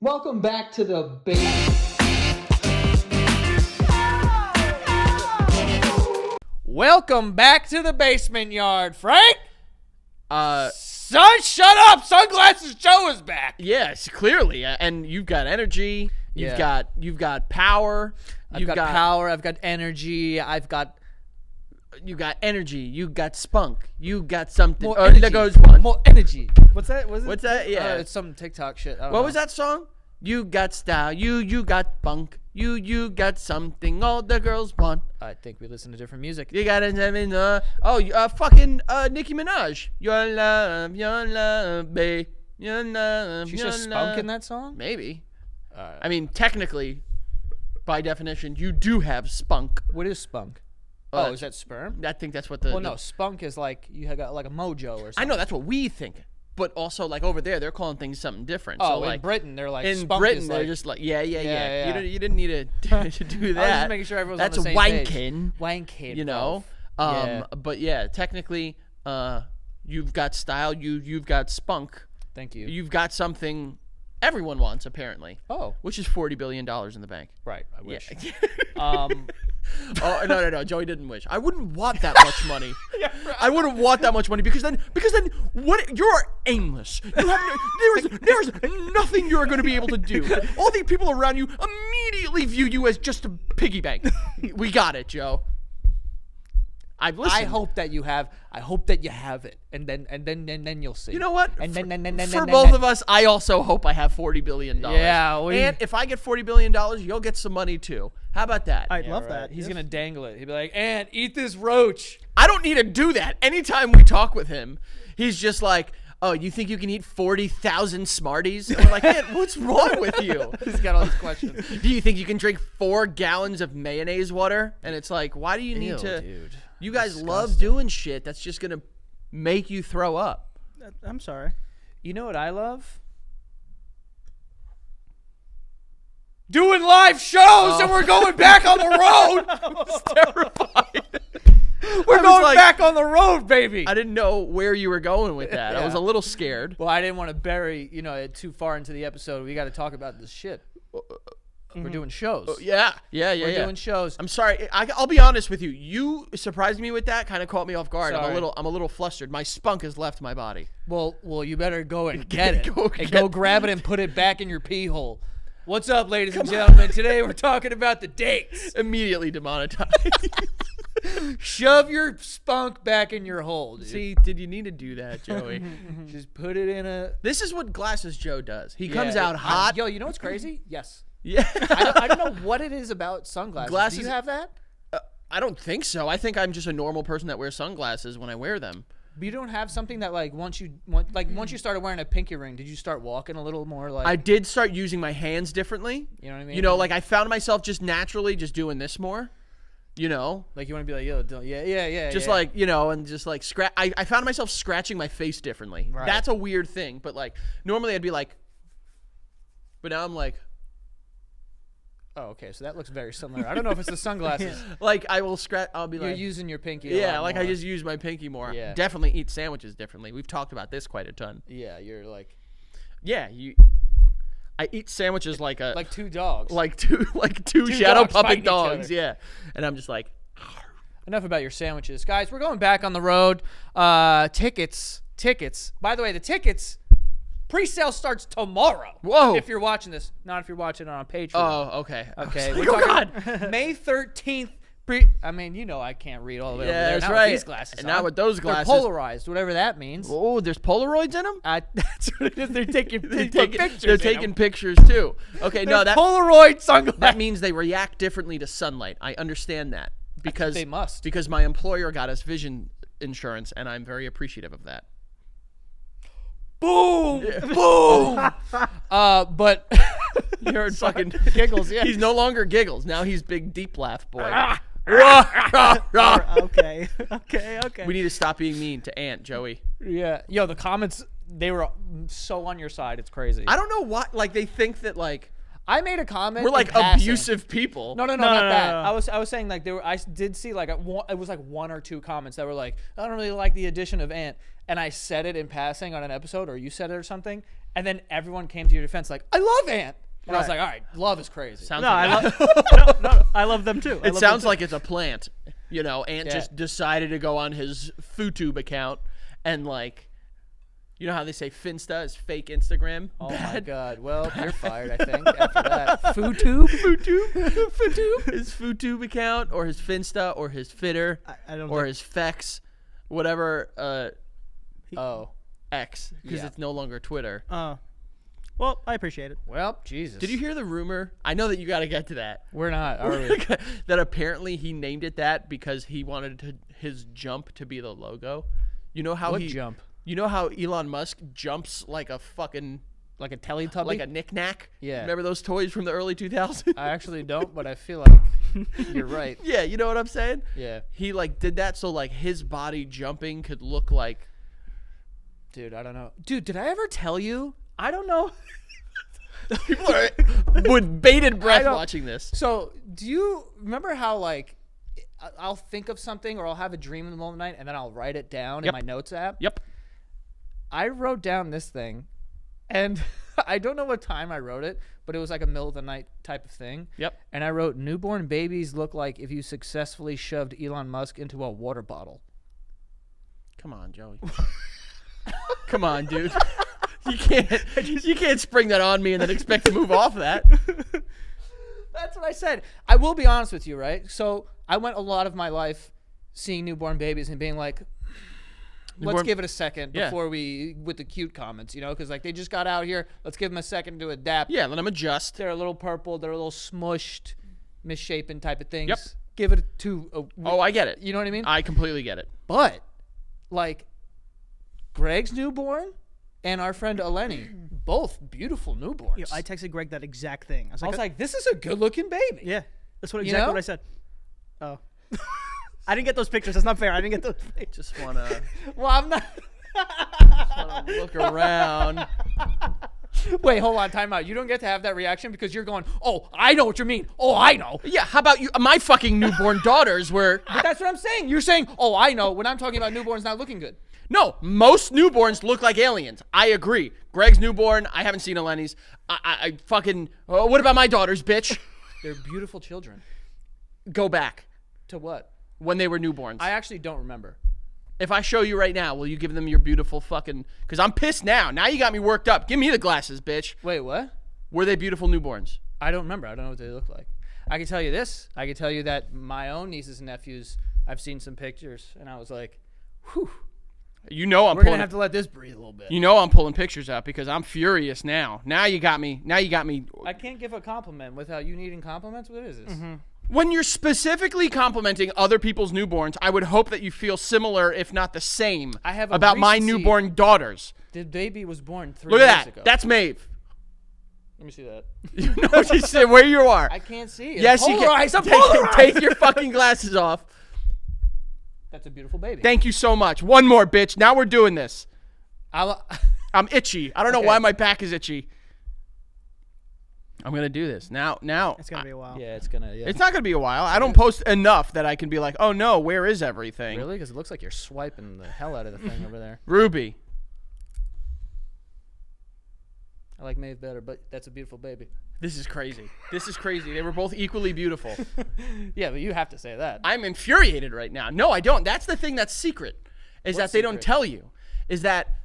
Welcome back to the basement. Welcome back to the basement yard, Frank. Son, shut up! Sunglasses Joe is back. Yes, clearly, and you've got energy. You've got power. I've got power. I've got energy. You got energy. You got spunk. You got something. More energy. There goes one. More energy. What's that? What's that? Yeah, it's some TikTok shit. What was that song? You got style. You got spunk. You got something all the girls want. I think we listen to different music. You got fucking Nicki Minaj. Your love, babe. Your love. She's just spunk in that song? Maybe. I mean, technically, by definition, you do have spunk. What is spunk? Is that sperm? I think that's what the. Well, no, spunk is like you have got like a mojo or something. I know that's what we think, but also like over there, they're calling things something different. Oh, so, like, in Britain, they're like in spunk Britain, is they're like, just like yeah. Yeah. You didn't need to do that. I was just making sure everyone's that's on the same wanking. page. Wanking. You know. Yeah. But yeah, technically, you've got style. You've got spunk. Thank you. You've got something everyone wants apparently. Oh. Which is $40 billion in the bank. Right. I wish. Yeah. Oh no, Joey didn't wish. I wouldn't want that much money. Yeah, right. I wouldn't want that much money because then what? You're aimless. You have there's nothing you're going to be able to do. All the people around you immediately view you as just a piggy bank. We got it, Joe. I've listened. I hope that you have it, and then you'll see. You know what? And then for both of us, I also hope I have $40 billion. Yeah, and if I get $40 billion, you'll get some money too. How about that? I'd love that. He's gonna dangle it. He'd be like, "Aunt, eat this roach." I don't need to do that. Anytime we talk with him, he's just like, "Oh, you think you can eat 40,000 Smarties?" And I'm like, "Man, what's wrong with you?" He's got all these questions. Do you think you can drink 4 gallons of mayonnaise water? And it's like, why do you need to? Dude. You guys love doing shit that's just gonna make you throw up. I'm sorry. You know what I love? Doing live shows, and we're going back on the road. It's terrifying. We're going back on the road, baby. I didn't know where you were going with that. I was a little scared. Well, I didn't want to bury, it too far into the episode. We got to talk about this shit. We're doing shows. Yeah. We're doing shows. I'm sorry. I'll be honest with you. You surprised me with that. Kind of caught me off guard. Sorry. I'm a little flustered. My spunk has left my body. Well, you better go and get it. Go Go grab it and put it back in your pee hole. What's up, ladies and gentlemen? Today we're talking about the dates. Immediately demonetized. Shove your spunk back in your hole, dude. See, did you need to do that, Joey? Just put it in a... This is what Glasses Joe does. He comes out hot. Yo, you know what's crazy? Yes. Yeah. I don't know what it is about sunglasses. Glasses- Do you have that? I don't think so. I think I'm just a normal person that wears sunglasses when I wear them. But you don't have something that once you started wearing a pinky ring, did you start walking a little more like? I did start using my hands differently. You know what I mean? Like I found myself just naturally just doing this more. Like you want to be like, yo, yeah. Just like, and just like scratch. I found myself scratching my face differently. Right. That's a weird thing. But like normally I'd be like, but now I'm like. Oh, okay. So that looks very similar. I don't know if it's the sunglasses. Like I will scratch. I'll be You're like. using your pinky. Yeah, like I just use my pinky more. Yeah. Definitely eat sandwiches differently. We've talked about this quite a ton. Yeah, you're like. Yeah, I eat sandwiches like two dogs. like two shadow dogs fighting puppet each dogs. other. Yeah, and I'm just like. Enough about your sandwiches, guys. We're going back on the road. Tickets. By the way, the tickets. Pre-sale starts tomorrow. Whoa! If you're watching this, not if you're watching it on Patreon. Oh, okay. Okay. Like, oh God! May 13th. I can't read all the way over there. Yeah, that's not right. With these glasses. And not with those glasses. They're polarized, whatever that means. Oh, there's Polaroids in them. That's what it is. They're taking pictures. They're taking pictures too. Okay, no, that Polaroid sunglasses. that means they react differently to sunlight. I understand that because they must. Because my employer got us vision insurance, and I'm very appreciative of that. Boom! Boom! But You heard fucking giggles. Yeah. He's no longer giggles. Now he's big deep laugh boy. Okay. We need to stop being mean to Aunt Joey. Yeah. Yo, the comments, they were so on your side. It's crazy. I don't know why. Like they think that like I made a comment. we're like in passing. abusive people. No, not that. I was saying like I did see like it was like 1 or 2 comments that were like, I don't really like the addition of Ant, and I said it in passing on an episode, or you said it or something, And then everyone came to your defense like, I love Ant. And I was Right. like, all right, love is crazy. Sounds No, like I love them too. It sounds like it's a plant. You know, Ant Yeah. just decided to go on his FooTube account and like, you know how they say Finsta is fake Instagram? Oh my God. Well, you're fired, I think, after that. FooTube? FooTube? His FooTube account or his Finsta or his Fitter I don't or think- his Fex, whatever Oh. X, because Yeah. it's no longer Twitter. Well, I appreciate it. Well, Jesus. Did you hear the rumor? I know that you got to get to that. We're not, are we? That apparently he named it that because he wanted his jump to be the logo. You know how What he jump? You know how Elon Musk jumps like a fucking Like a Teletubby? like a knick-knack? Yeah. Remember those toys from the early 2000s? I actually don't, but I feel like you're right. Yeah, you know what I'm saying? Yeah. He like did that so like his body jumping could look like Dude, I don't know. Dude, did I ever tell you? I don't know. people are with bated breath don't- watching this. So, do you remember how, like, I'll think of something or I'll have a dream in the middle of the night and then I'll write it down in my notes app? Yep. I wrote down this thing, and I don't know what time I wrote it, but it was like a middle of the night type of thing. Yep. And I wrote, newborn babies look like if you successfully shoved Elon Musk into a water bottle. Come on, Joey. Come on, dude. You can't spring that on me and then expect to move off that. That's what I said. I will be honest with you, right? So I went a lot of my life seeing newborn babies and being like, let's Newborn- give it a second Yeah. before we, with the cute comments, you know, because like they just got out here. Let's give them a second to adapt. Yeah, let him adjust. They're a little purple. They're a little smushed, misshapen type of things. Yep. Give it to Oh, I get it. you know what I mean? I completely get it. But like Greg's newborn and our friend Eleni, both beautiful newborns. Yeah, I texted Greg that exact thing. I was like, this is a good looking baby. yeah, that's what You exactly know? what I said. Oh, I didn't get those pictures. That's not fair. I didn't get those pictures. Just wanna Well, I'm not. look around. Wait, hold on, time out. You don't get to have that reaction because you're going, oh, I know what you mean. Oh, I know. Yeah, how about you? My fucking newborn daughters were. But that's what I'm saying. You're saying, oh, I know, when I'm talking about newborns not looking good. No, most newborns look like aliens. I agree. Greg's newborn. I haven't seen Eleni's. I fucking. Oh, what about my daughters, bitch? They're beautiful children. Go back To what? when they were newborns. I actually don't remember. If I show you right now, will you give them your beautiful fucking? Because I'm pissed now. Now you got me worked up. Give me the glasses, bitch. Wait, what? Were they beautiful newborns? I don't remember. I don't know what they look like. I can tell you this. I can tell you that my own nieces and nephews, I've seen some pictures, and I was like, whew. You know I'm We're going pulling. to have to let this breathe a little bit. You know I'm pulling pictures out because I'm furious now. Now you got me. Now you got me. I can't give a compliment without you needing compliments. What is this? When you're specifically complimenting other people's newborns, I would hope that you feel similar, if not the same, I have a about my recency. newborn daughters. The baby was born 3 Look years at that. ago. That's Maeve. Let me see that. You know what she said, where you are. I can't see. It's Yes, you polarized. can. I'm polarized. Take your fucking glasses off. That's a beautiful baby. Thank you so much. One more, bitch. Now we're doing this. I'll, I'm itchy. I don't know Okay. why my back is itchy. I'm gonna do this now. It's gonna be a while. yeah, it's gonna. Yeah. It's not gonna be a while. I don't post enough that I can be like, oh no, where is everything? Really? Because it looks like you're swiping the hell out of the thing over there. Ruby. I like Maeve better, but that's a beautiful baby. This is crazy. This is crazy. They were both equally beautiful. Yeah, but you have to say that. I'm infuriated right now. No, I don't. That's the thing that's secret. Is What that they don't secret? tell you. Is that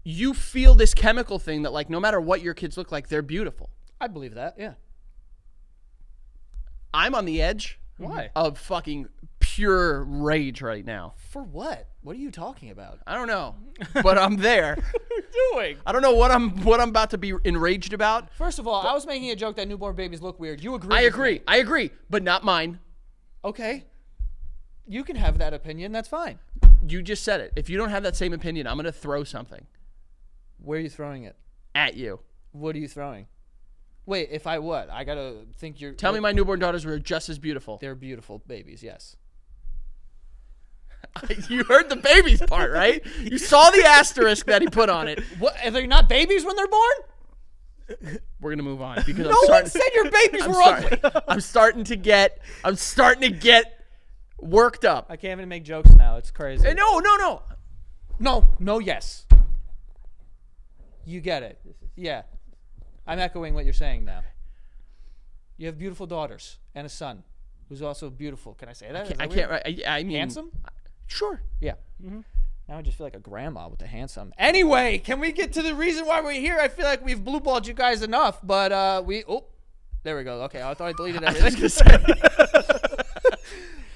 you feel this chemical thing that like no matter what your kids look like, they're beautiful. I believe that. Yeah. I'm on the edge Why? of fucking pure rage right now. For what? What are you talking about? I don't know, but I'm there. What are you doing? I don't know what I'm about to be enraged about. First of all, I was making a joke that newborn babies look weird. You agree? I with agree. me. I agree, but not mine. Okay. You can have that opinion. That's fine. You just said it. If you don't have that same opinion, I'm going to throw something Where are you throwing it? at you. What are you throwing? Wait, if I what? I gotta think you're. Tell me my newborn daughters were just as beautiful. They're beautiful babies. Yes. You heard the babies part, right? You saw the asterisk that he put on it. What? Are they not babies when they're born? We're gonna move on because No one said your babies I'm were sorry. ugly. I'm starting to get worked up. I can't even make jokes now. It's crazy. No. No. No. Yes. You get it. Yeah. I'm echoing what you're saying now. You have beautiful daughters and a son who's also beautiful. Can I say that? Is that I weird? can't. I mean, Handsome? Sure. Yeah. Now I just feel like a grandma with the handsome. Anyway, can we get to the reason why we're here? I feel like we've blue balled you guys enough, but there we go. Okay, I thought I deleted everything.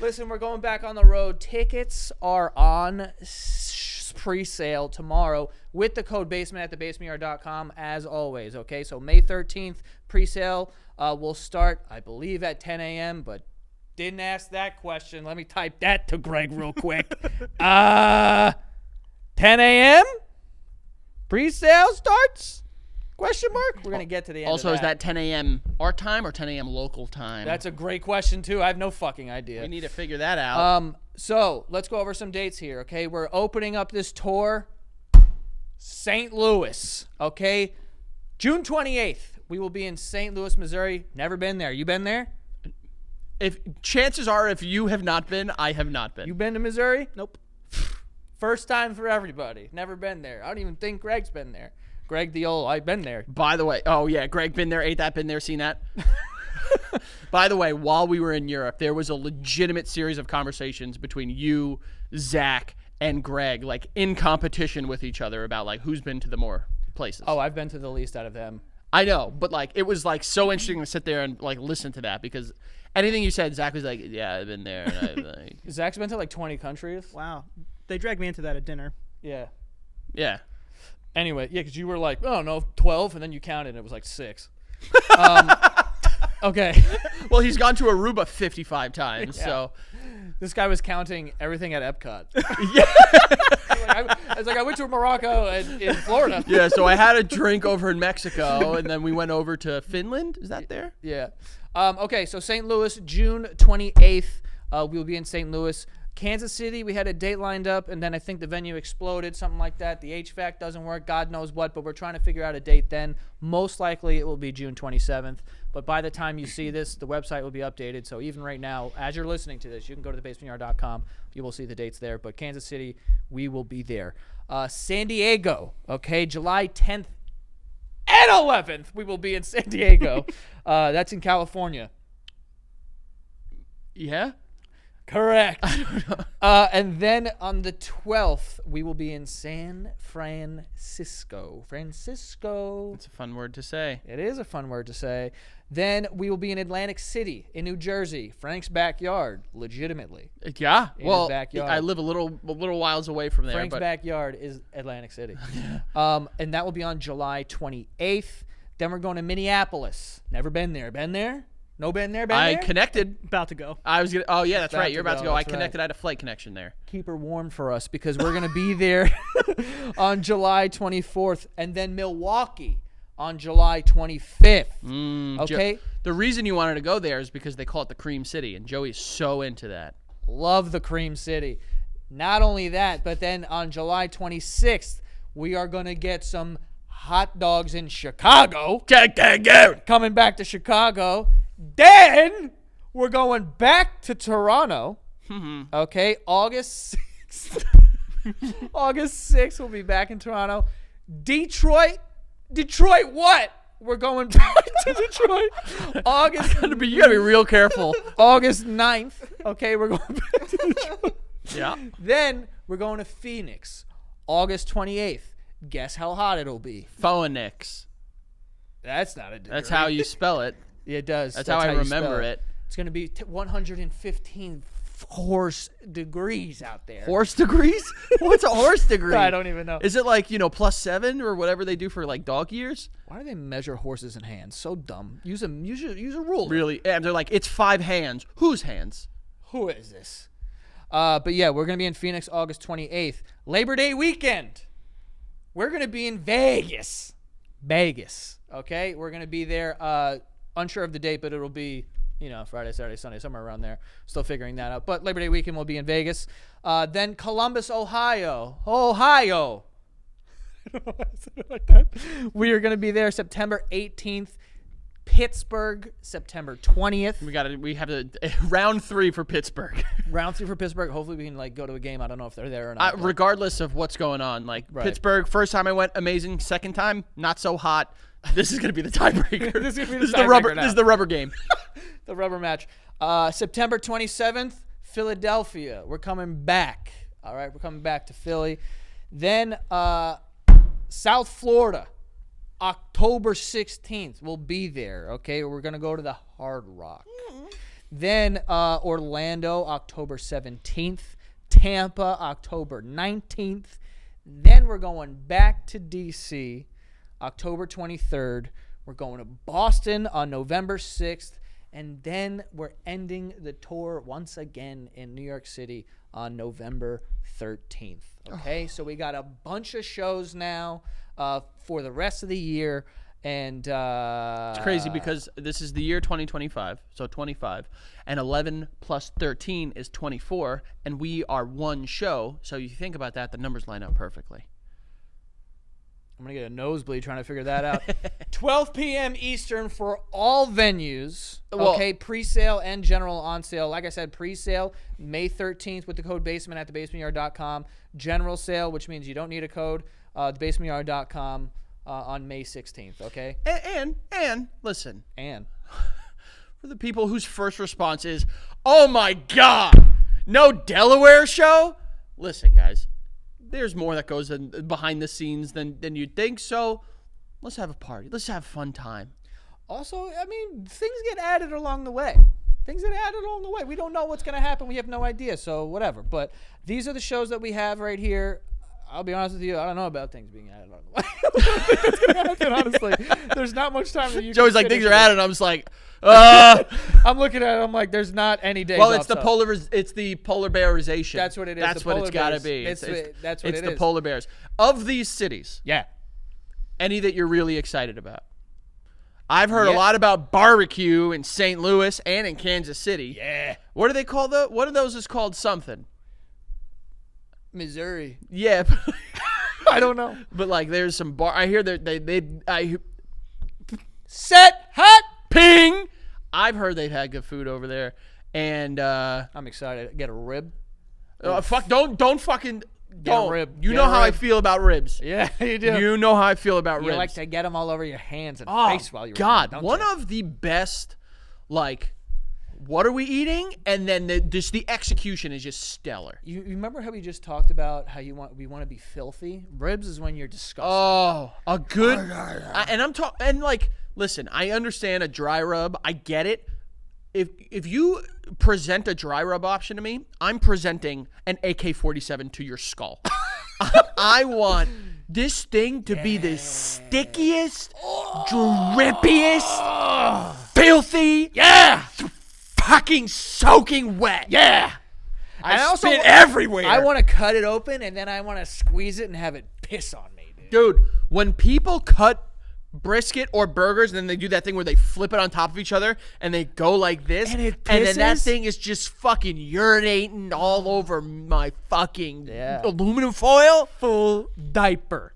Listen, we're going back on the road. Tickets are on pre-sale tomorrow with the code basement at thebasementyard.com as always. Okay, so May 13th pre-sale will start, I believe, at 10 a.m., but didn't ask that question. Let me type that to Greg real quick. 10 a.m. Pre-sale starts? Question mark? We're going to get to the end Also, of is that 10 a.m. our time or 10 a.m. local time? That's a great question, too. I have no fucking idea. We need to figure that out. So let's go over some dates here, okay? We're opening up this tour, St. Louis, okay? June 28th, we will be in St. Louis, Missouri. Never been there. You been there? If chances are, if you have not been, I have not been. You been to Missouri? Nope. First time for everybody. Never been there. I don't even think Greg's been there. Greg the old, I've been there. By the way, oh yeah, Greg been there, ate that, been there, seen that. By the way, while we were in Europe, there was a legitimate series of conversations between you, Zach, and Greg, like in competition with each other about like who's been to the more places. Oh, I've been to the least out of them. I know, but like it was like so interesting to sit there and like listen to that because anything you said, Zach was like, yeah, I've been there. And I've, like, Zach's been to like 20 countries. Wow. They dragged me into that at dinner. Yeah. yeah. Anyway, yeah, because you were like, oh, no, 12, and then you counted, and it was like 6. Okay. Well, he's gone to Aruba 55 times, Yeah. so. This guy was counting everything at Epcot. Yeah. I was like, I went to Morocco and in Florida. Yeah, so I had a drink over in Mexico, and then we went over to Finland. Is that there? Yeah. Okay, so St. Louis, June 28th. We'll be in St. Louis. Kansas City, we had a date lined up, and then I think the venue exploded, something like that. The HVAC doesn't work, God knows what, but we're trying to figure out a date then. Most likely it will be June 27th, but by the time you see this, the website will be updated. So even right now, as you're listening to this, you can go to thebasementyard.com. You will see the dates there, but Kansas City, we will be there. San Diego, okay, July 10th and 11th, we will be in San Diego. That's in California. Yeah? Correct. And then on the 12th, we will be in San Francisco. Francisco. It's a fun word to say. It is a fun word to say. Then we will be in Atlantic City in New Jersey. Frank's backyard, legitimately. Yeah. In Well, his backyard. I live a little miles away from there. Frank's but backyard is Atlantic City. And that will be on July 28th. Then we're going to Minneapolis. Never been there. Been there? No been there? Been I there? connected. About to go. I was gonna. Oh yeah, that's About right. to You're about to go, go. I that's connected. right. I had a flight connection there. Keep her warm for us because we're going to be there on July 24th and then Milwaukee on July 25th. Okay? The reason you wanted to go there is because they call it the Cream City, and Joey's so into that. Love the Cream City. Not only that, but then on July 26th, we are going to get some hot dogs in Chicago. Coming back to Chicago. Then we're going back to Toronto. Okay, August 6th. August 6th, we'll be back in Toronto. Detroit what? We're going back to Detroit. August. You gotta be real careful. August 9th. Okay, we're going back to Detroit. Yeah. Then we're going to Phoenix. August 28th. Guess how hot it'll be. Phoenix. That's not a degree. That's how you spell it. It does. That's how I you spell remember it. It's going to be 115 horse degrees out there. Horse degrees? What's a horse degree? I don't even know. Is it like, +7 or whatever they do for like dog years? Why do they measure horses in hands? So dumb. Use a ruler. Really? And they're like, it's 5 hands. Whose hands? Who is this? But yeah, we're going to be in Phoenix August 28th. Labor Day weekend. We're going to be in Vegas. Okay? We're going to be there. Unsure of the date, but it'll be, Friday, Saturday, Sunday, somewhere around there. Still figuring that out. But Labor Day weekend will be in Vegas. Then Columbus, Ohio. I don't know why I said it like that. We are going to be there September 18th. Pittsburgh, September 20th. We have a round 3 for Pittsburgh. Round 3 for Pittsburgh. Hopefully we can like go to a game. I don't know if they're there or not. but- Regardless of what's going on, like Right. Pittsburgh, first time I went, amazing. Second time, not so hot. This is gonna be the tiebreaker. This is gonna be the This is the tiebreaker rubber. now. This is the rubber game. The rubber match. September 27th, Philadelphia. We're coming back. All right, we're coming back to Philly. Then South Florida, October 16th. We'll be there. Okay, we're gonna go to the Hard Rock. Then Orlando, October 17th. Tampa, October 19th. Then we're going back to DC, October 23rd. We're going to Boston on November 6th. And then we're ending the tour once again in New York City on November 13th. Okay, so we got a bunch of shows now for the rest of the year. And It's crazy because this is the year 2025, so 25, and 11 plus 13 is 24, and we are one show. So you think about that, the numbers line up perfectly. I'm going to get a nosebleed trying to figure that out. 12 p.m. Eastern for all venues. Well- Okay, pre-sale and general on sale. Like I said, pre-sale May 13th with the code BASEMENT at thebasementyard.com. General sale, which means you don't need a code, thebasementyard.com on May 16th, okay? And listen, And for the people whose first response is, "Oh my God, no Delaware show." Listen, guys, there's more that goes behind the scenes than you'd think. So let's have a party. Let's have a fun time. also, I mean, things get added along the way. Things get added along the way. We don't know what's going to happen. We have no idea, so whatever. But these are the shows that we have right here. I'll be honest with you, I don't know about things being added along the way. I don't think that's going to happen, honestly. There's not much time that you Joey's can like, things finish are it. added. I'm just like, I'm looking at it. I'm like, there's not any days well, off, it's the so- it's the polar bearization. That's what it is, That's the what polar it's got to bears. be. That's what it's it the is. polar bears. Of these cities, Yeah. any that you're really excited about? I've heard a Yeah. lot about barbecue in St. Louis and in Kansas City. Yeah. What do they call one of those is called something. Missouri. Yeah. I don't know. But like there's some bar I hear that I Set hot. ping. I've heard they've had good food over there. And I'm excited. Get a rib. fuck don't fucking don't. rib. You Get know a how I rib. feel about ribs. Yeah, you do. You know how I feel about You ribs. like to get them all over your hands and Oh, face while you're God, eating, don't one you? of the best, like, what are we eating? And then the execution is just stellar. You remember how we just talked about how we want to be filthy? Ribs is when you're disgusting. Oh, a good, and like, listen, I understand a dry rub. I get it. If you present a dry rub option to me, I'm presenting an AK-47 to your skull. I want this thing to be the stickiest, drippiest, filthy, fucking soaking wet. Yeah. I spit everywhere. I want to cut it open and then I want to squeeze it and have it piss on me, dude. Dude, when people cut brisket or burgers and then they do that thing where they flip it on top of each other and they go like this And it and then that pisses? thing is just fucking urinating all over my fucking Yeah. aluminum foil. Full diaper.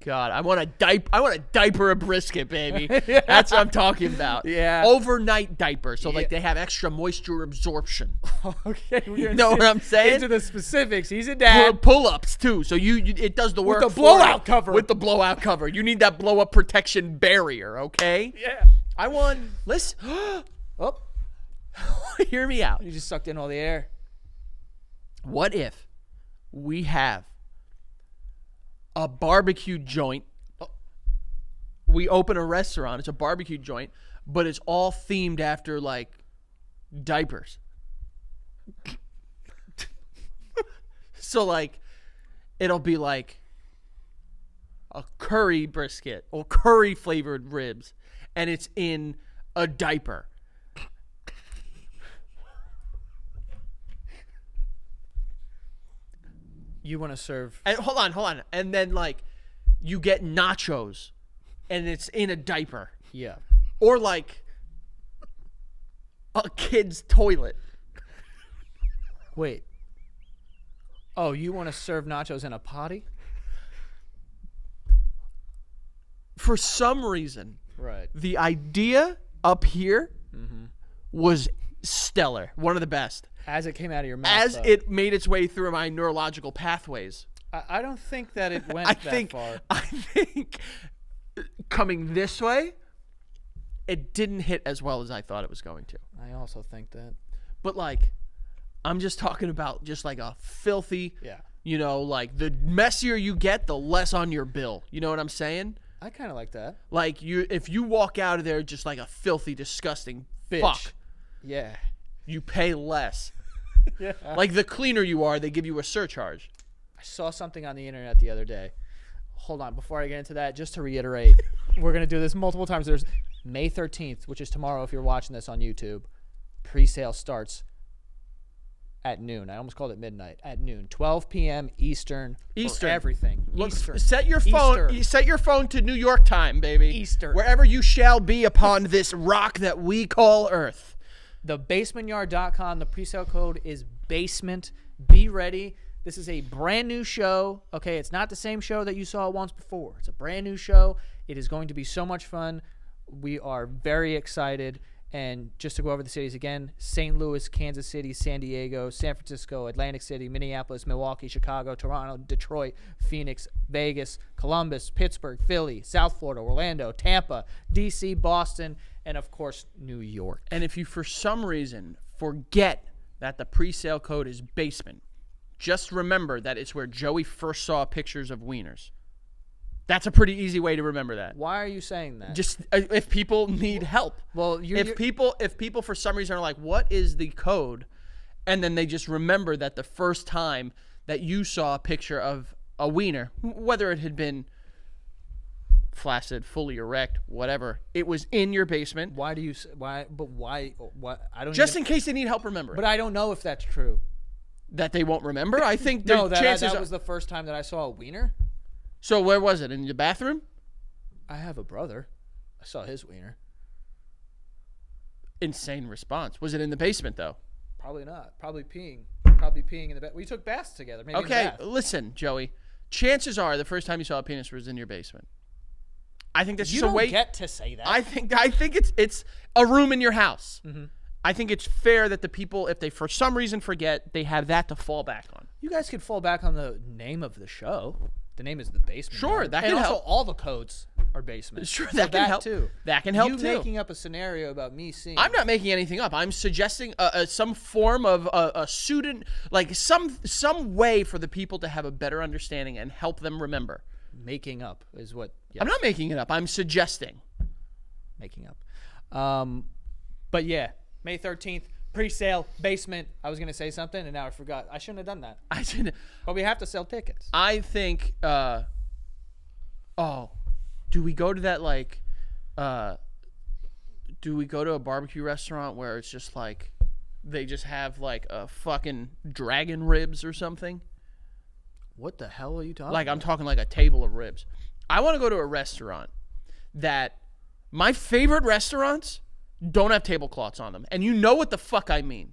God, I want to diaper a brisket, baby. That's what I'm talking about. Yeah. Overnight diaper, so like they have extra moisture absorption. Okay, we're You know what I'm saying? Into the specifics. He's a dad. Pull-ups too, so you it does the work the for blowout you. cover. With the blowout cover, you need that blow-up protection barrier. Okay. Yeah. I want. Listen. Oh, Hear me out. you just sucked in all the air. What if we have a barbecue joint? We open a restaurant. It's a barbecue joint, but it's all themed after like diapers. So like, it'll be like a curry brisket or curry flavored ribs, and it's in a diaper. You want to serve. And hold on. And then like you get nachos and it's in a diaper. Yeah. Or like a kid's toilet. Wait. Oh, you want to serve nachos in a potty? For some reason, Right. The idea up here was stellar. One of the best. As it came out of your mouth. As though. it made its way through my neurological pathways. I don't think that it went I that far. think coming this way, it didn't hit as well as I thought it was going to. I also think that. But like, I'm just talking about just like a filthy, Yeah. you know, like the messier you get, the less on your bill. You know what I'm saying? I kind of like that. Like if you walk out of there just like a filthy, disgusting Bitch. fuck, Yeah. you pay less. Yeah. Like the cleaner you are, they give you a surcharge. I saw something on the internet the other day. Hold on, before I get into that, just to reiterate, we're going to do this multiple times. There's May 13th, which is tomorrow if you're watching this on YouTube. Pre-sale starts at noon. I almost called it midnight. At noon. 12 p.m. Eastern. Eastern. For everything. Look, Eastern. set your phone. Easter. Set your phone to New York time, baby. Easter. Wherever you shall be upon this rock that we call Earth. TheBasementyard.com. The pre-sale code is basement. Be ready. This is a brand new show. Okay, it's not the same show that you saw once before. It's a brand new show. It is going to be so much fun. We are very excited. And just to go over the cities again, St. Louis, Kansas City, San Diego, San Francisco, Atlantic City, Minneapolis, Milwaukee, Chicago, Toronto, Detroit, Phoenix, Vegas, Columbus, Pittsburgh, Philly, South Florida, Orlando, Tampa, D.C., Boston, and, of course, New York. And if you, for some reason, forget that the pre-sale code is basement, just remember that it's where Joey first saw pictures of wieners. That's a pretty easy way to remember that. Why are you saying that? Just if people need help. Well, if people for some reason are like, what is the code? And then they just remember that the first time that you saw a picture of a wiener, whether it had been flaccid, fully erect, whatever, it was in your basement. Why do you? Why? But why? What? I don't. Just in case they need help remembering. But I don't know if that's true. That they won't remember? I think No, the chances that are. was the first time that I saw a wiener. So where was it? In the bathroom? I have a brother. I saw his wiener. Insane response. Was it in the basement though? Probably not. Probably peeing. Probably peeing in the bath. We took baths together. Maybe Okay, in the bath. listen, Joey. Chances are the first time you saw a penis was in your basement. I think that's You just a don't way. get to say that. I think it's a room in your house. Mm-hmm. I think it's fair that the people, if they for some reason forget, they have that to fall back on. You guys could fall back on the name of the show. The name is The Basement. Sure, Yard. that and can also help. all the codes are basement. Sure, So that can help. too. That can help you too. making up a scenario about me seeing. I'm not making anything up. I'm suggesting some form of a student, like some way for the people to have a better understanding and help them remember. Making up is what. Yes, I'm not making it up. I'm suggesting. making up. But yeah, May 13th, pre-sale, basement. I was gonna say something and now I forgot. I shouldn't have done that. I said. But we have to sell tickets. I think. Do we go to that like? Do we go to a barbecue restaurant where it's just like, they just have like a fucking dragon ribs or something? What the hell are you talking? Like I'm talking like a table of ribs. I want to go to a restaurant that my favorite restaurants don't have tablecloths on them. And you know what the fuck I mean.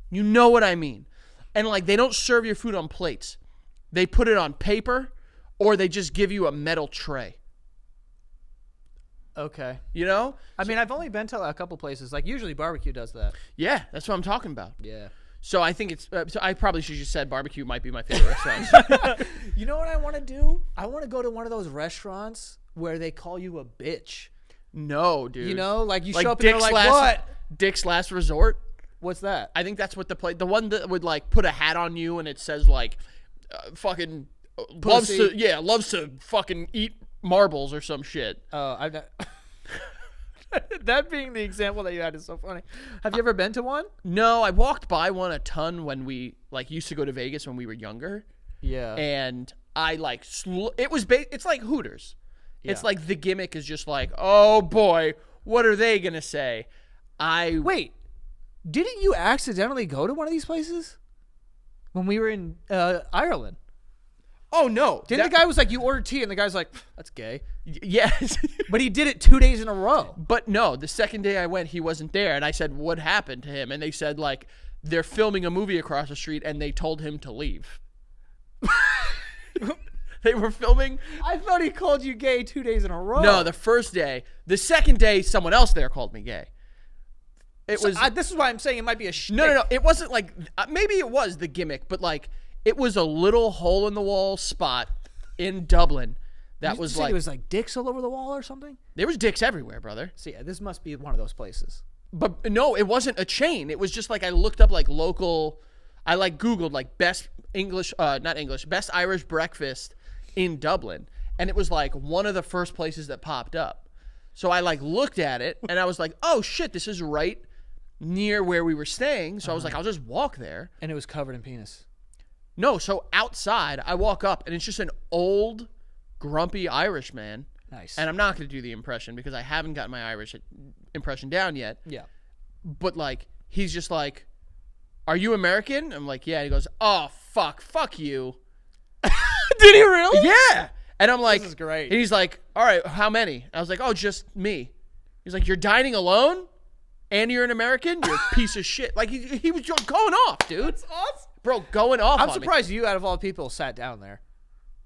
You know what I mean. And like they don't serve your food on plates. They put it on paper or they just give you a metal tray. Okay. You know? I mean, I've only been to a couple places. Like usually barbecue does that. Yeah, that's what I'm talking about. Yeah. So I think it's so I probably should have just said barbecue might be my favorite restaurant. You know what I want to do? I want to go to one of those restaurants where they call you a bitch. No, dude. You know, like you like show up and they're Dick's like, last, what? Dick's Last Resort. What's that? I think that's what the one that would like put a hat on you and it says like fucking loves to fucking eat marbles or some shit. Oh, I've not. That being the example that you had is so funny. Have you ever been to one? No, I walked by one a ton when we like used to go to Vegas when we were younger. Yeah. And I like it's like Hooters. It's Yeah. like the gimmick is just like, oh boy, what are they gonna say? Wait, didn't you accidentally go to one of these places when we were in Ireland? Oh no! Didn't the guy was like, you ordered tea, and the guy's like, that's gay. Yes, But he did it 2 days in a row. but no. The second day I went, he wasn't there, and I said, "What happened to him?" And they said like they're filming a movie across the street, and they told him to leave. They were filming. I thought he called you gay 2 days in a row. No, the first day. The second day, someone else there called me gay. It was. This is why I'm saying it might be a shtick. No. It wasn't like. Maybe it was the gimmick, but like it was a little hole in the wall spot in Dublin. That was like it was like dicks all over the wall or something. There was dicks everywhere, brother. See, this must be one of those places. But no, it wasn't a chain. It was just like I looked up like local. I like Googled like best Irish breakfast in Dublin, and it was like one of the first places that popped up. So I like looked at it and I was like, oh shit, this is right near where we were staying. So I was like, I'll just walk there. And it was covered in penis. No, so outside I walk up and it's just an old, grumpy Irish man. Nice. And I'm not going to do the impression because I haven't gotten my Irish impression down yet. Yeah. But like, he's just like, are you American? I'm like, yeah. And he goes, oh, fuck you. Did he really? Yeah. And I'm like, This is great. And he's like, all right, how many? And I was like, oh, just me. He's like, you're dining alone? And you're an American? You're a piece of shit. Like, he was just going off, dude. That's awesome. Bro, going off I'm on me. surprised you, out of all people, sat down there.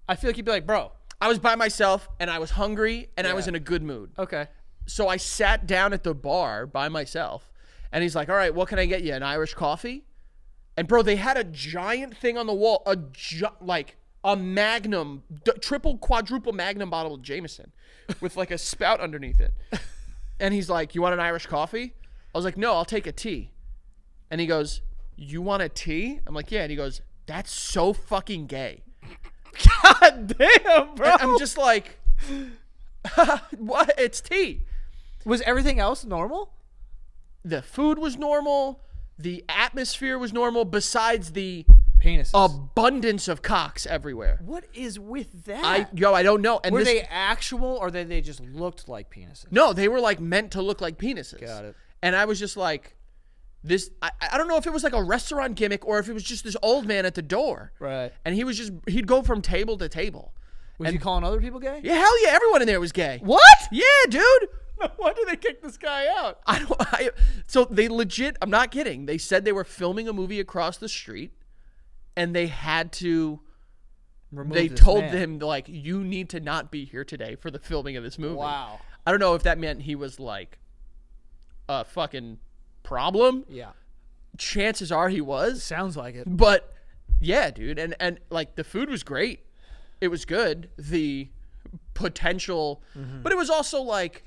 I feel like you'd be like, bro. I was by myself, and I was hungry, and I Yeah. was in a good mood. Okay. So I sat down at the bar by myself, and he's like, all right, what can I get you? An Irish coffee? And, bro, they had a giant thing on the wall, like a magnum, triple, quadruple magnum bottle of Jameson with, like, a spout underneath it. And he's like, you want an Irish coffee? I was like, no, I'll take a tea. And he goes, you want a tea? I'm like, yeah. And he goes, that's so fucking gay. God damn, bro. And I'm just like, what? It's tea. Was everything else normal? The food was normal. The atmosphere was normal besides the Penises. abundance of cocks everywhere. What is with that? I don't know. And Were this, they actual or they just looked like penises? No, they were like meant to look like penises. Got it. And I was just like, this, I don't know if it was like a restaurant gimmick or if it was just this old man at the door. Right. And he'd go from table to table. Was he calling other people gay? Yeah, hell yeah, everyone in there was gay. What? Yeah, dude. Why did they kick this guy out? So they legit, I'm not kidding. They said they were filming a movie across the street and they had to, they told him like, you need to not be here today for the filming of this movie. Wow. I don't know if that meant he was like a fucking problem. Yeah. Chances are he was. Sounds like it. But yeah, dude. And like the food was great. It was good. The potential, but it was also like,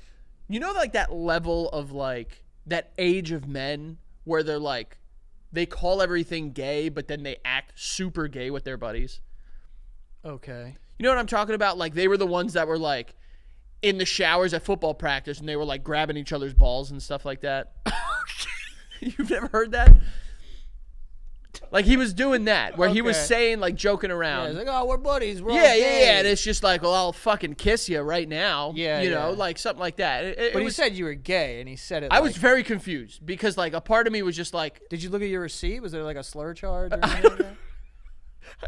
you know, like that level of like that age of men where they're like, they call everything gay, but then they act super gay with their buddies. Okay. You know what I'm talking about? Like they were the ones that were like in the showers at football practice and they were like grabbing each other's balls and stuff like that. You've never heard that? Like he was doing that where he was Okay. saying like joking Yeah, around. he's like, oh, we're buddies. We're all Yeah, gay. and it's just like, well, I'll fucking kiss you right now. Yeah, you know, yeah. like something like that. It But he was, said you were gay, and he said it. I like, was very confused because like a part of me was just like, Did you look at your receipt? Was there like a slur charge or anything like that?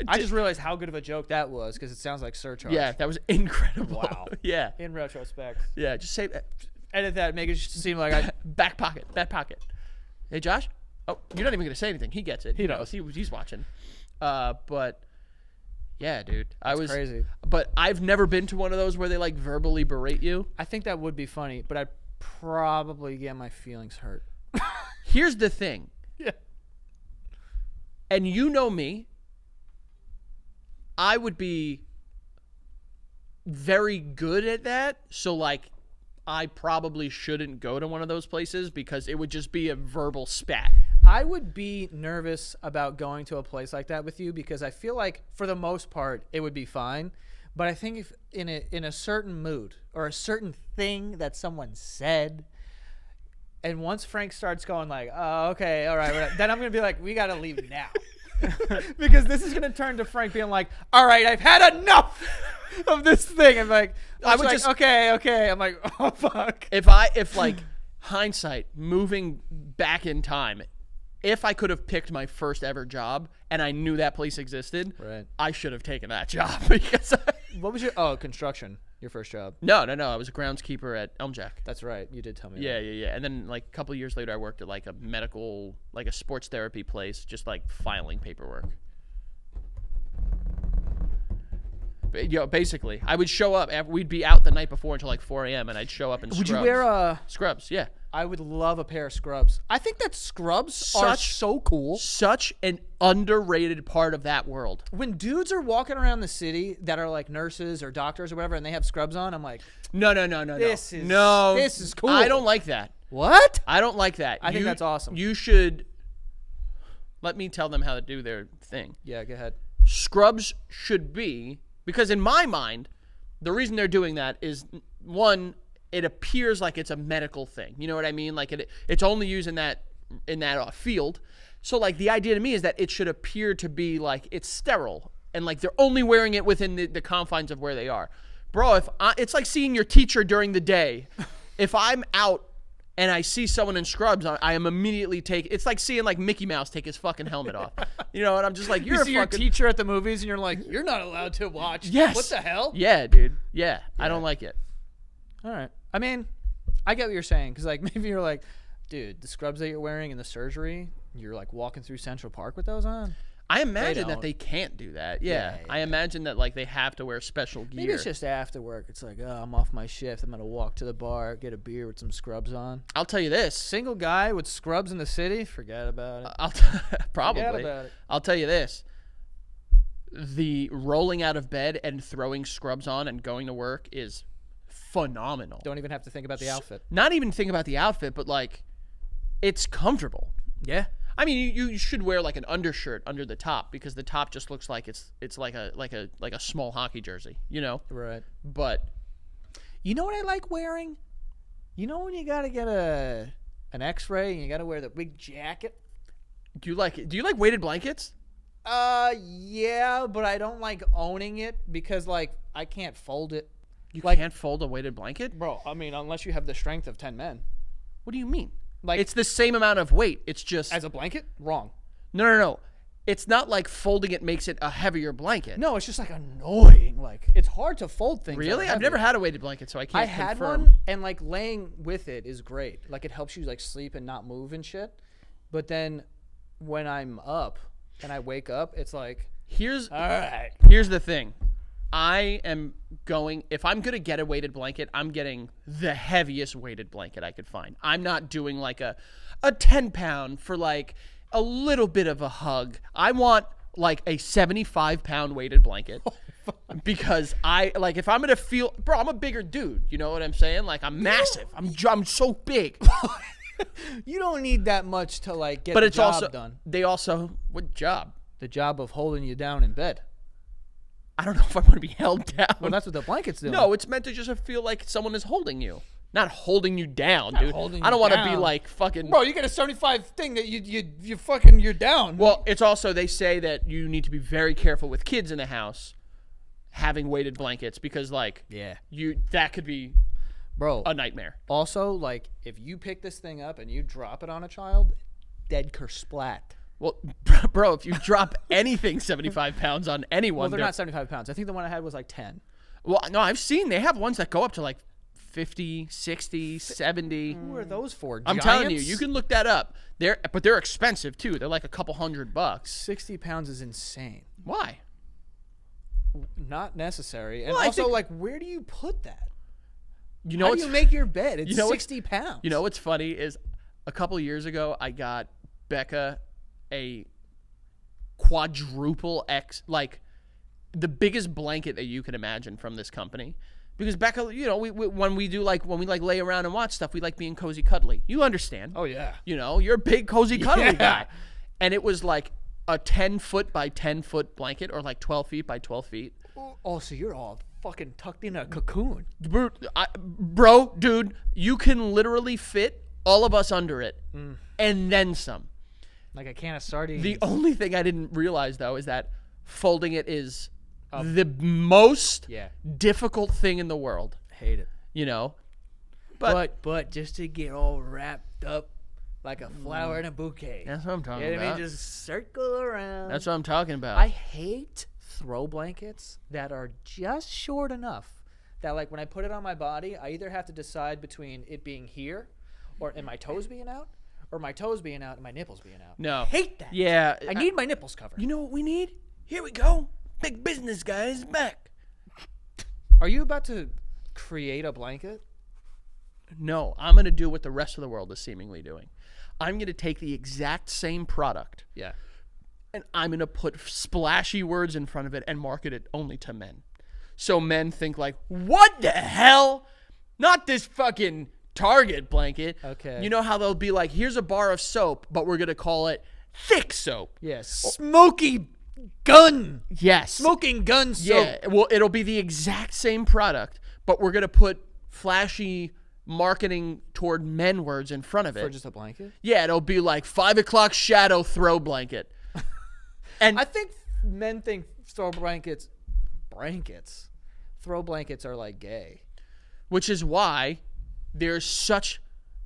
I just realized how good of a joke that was because it sounds like surcharge. yeah, that was incredible. Wow. Yeah, In retrospect, yeah. Just say edit that, make it seem like I. back pocket. Hey, Josh. Oh, you're not even gonna say anything. He gets it. He knows. He's watching. But yeah, dude, I was crazy. But I've never been to one of those where they like verbally berate you. I think that would be funny, but I'd probably get my feelings hurt. Here's the thing. Yeah. And you know me, I would be very good at that. So, like, I probably shouldn't go to one of those places because it would just be a verbal spat. I would be nervous about going to a place like that with you because I feel like for the most part it would be fine. But I think if in a certain mood or a certain thing that someone said, and once Frank starts going like, oh, okay, all right, then I'm going to be like, we got to leave now. Because this is going to turn to Frank being like, all right, I've had enough of this thing. And like, I would like, just- okay. I'm like, oh, fuck. If like hindsight, moving back in time, if I could have picked my first ever job and I knew that place existed, Right. I should have taken that job because What was construction, your first job? No, I was a groundskeeper at Elm Jack. That's right. You did tell me Yeah, that. yeah. And then like a couple of years later, I worked at like a medical, like a sports therapy place, just like filing paperwork. Basically, I would show up. We'd be out the night before until like 4 a.m. and I'd show up in scrubs. Would you wear scrubs? Yeah. I would love a pair of scrubs. I think that scrubs are so cool. Such an underrated part of that world. When dudes are walking around the city that are like nurses or doctors or whatever, and they have scrubs on, I'm like, no. This is cool. I don't like that. What? I don't like that. I think that's awesome. You should let me tell them how to do their thing. Yeah, go ahead. Scrubs should be, because in my mind, the reason they're doing that is, one, it appears like it's a medical thing. You know what I mean? Like it's only used in that field. So like the idea to me is that it should appear to be like it's sterile and like they're only wearing it within the confines of where they are. Bro, it's like seeing your teacher during the day. If I'm out and I see someone in scrubs, I am immediately it's like seeing like Mickey Mouse take his fucking helmet off. You know, and I'm just like, you see your teacher at the movies and you're like, you're not allowed to watch. Yes. What the hell? Yeah, dude. Yeah. I don't like it. All right. I mean, I get what you're saying, because like maybe you're like, dude, the scrubs that you're wearing in the surgery, you're like walking through Central Park with those on. I imagine that they can't do that. Yeah. I imagine that like they have to wear special gear. Maybe it's just after work. It's like, oh, I'm off my shift. I'm gonna walk to the bar, get a beer with some scrubs on. I'll tell you this: single guy with scrubs in the city, forget about it. Probably. Forget about it. I'll tell you this: the rolling out of bed and throwing scrubs on and going to work is phenomenal. Don't even have to think about the outfit. Not even think about the outfit, but like, it's comfortable. Yeah. I mean, you should wear like an undershirt under the top, because the top just looks like it's like a small hockey jersey, you know? Right. But you know what I like wearing? You know when you gotta get an X-ray and you gotta wear the big jacket? Do you like weighted blankets? Yeah, but I don't like owning it because like I can't fold it. You can't fold a weighted blanket? Bro, I mean, unless you have the strength of 10 men. What do you mean? Like, it's the same amount of weight. It's just as a blanket? Wrong. No. It's not like folding it makes it a heavier blanket. No, it's just like annoying. Like, it's hard to fold things. Really? I've never had a weighted blanket, so I can't confirm. I had one, and like laying with it is great. Like, it helps you like sleep and not move and shit. But then when I'm up and I wake up, it's like, here's all right. Here's the thing. If I'm going to get a weighted blanket, I'm getting the heaviest weighted blanket I could find. I'm not doing like a 10-pound for like a little bit of a hug. I want like a 75-pound weighted blanket because if I'm going to feel, bro, I'm a bigger dude. You know what I'm saying? Like I'm massive. I'm so big. You don't need that much to like get but the it's job also, done. What job? The job of holding you down in bed. I don't know if I want to be held down. Well, that's what the blanket's doing. No, it's meant to just feel like someone is holding you. Not holding you down, dude. Holding I don't you want to be down. like fucking... Bro, you get a 75 thing that you're down. Well, it's also, they say that you need to be very careful with kids in the house having weighted blankets because like... Yeah. That could be... Bro. A nightmare. Also, like, if you pick this thing up and you drop it on a child, dead kersplat. Well, bro, if you drop anything 75 pounds on anyone... Well, they're not 75 pounds. I think the one I had was like 10. Well, no, I've seen they have ones that go up to like 50, 60, 70. Who are those for? I'm telling you, you can look that up. But they're expensive too. They're like a couple $100. 60 pounds is insane. Why? Not necessary. And Well, also, like, where do you put that? You know, how do you make your bed? It's 60 pounds. pounds. You know what's funny is a couple years ago, I got Becca a quadruple X, like the biggest blanket that you can imagine from this company. Because Becca, you know, when we lay around and watch stuff, we like being cozy cuddly. You understand? Oh yeah. You know, you're a big cozy cuddly guy. And it was like a 10-foot by 10-foot blanket, or like 12 feet by 12 feet. Oh, so you're all fucking tucked in a cocoon. Bro, dude, you can literally fit all of us under it and then some. Like a can of sardines. The only thing I didn't realize, though, is that folding it is the most difficult thing in the world. Hate it. You know? But just to get all wrapped up like a flower in a bouquet. That's what I'm talking You know about. what I mean? Just circle around. That's what I'm talking about. I hate throw blankets that are just short enough that, like, when I put it on my body, I either have to decide between it being here and my toes being out, or my toes being out and my nipples being out. No. Hate that. Yeah. I need my nipples covered. You know what we need? Here we go. Big business guys back. Are you about to create a blanket? No, I'm going to do what the rest of the world is seemingly doing. I'm going to take the exact same product. Yeah. And I'm going to put splashy words in front of it and market it only to men. So men think like, what the hell? Not this fucking Target blanket. Okay. You know how they'll be like, here's a bar of soap, but we're going to call it thick soap. Yes. Smoky gun. Yes. Smoking gun soap. Yeah. Well, it'll be the exact same product, but we're going to put flashy marketing toward men words in front of it. For just a blanket? Yeah, it'll be like 5 o'clock shadow throw blanket. And I think men think throw blankets are like gay. which is why there's such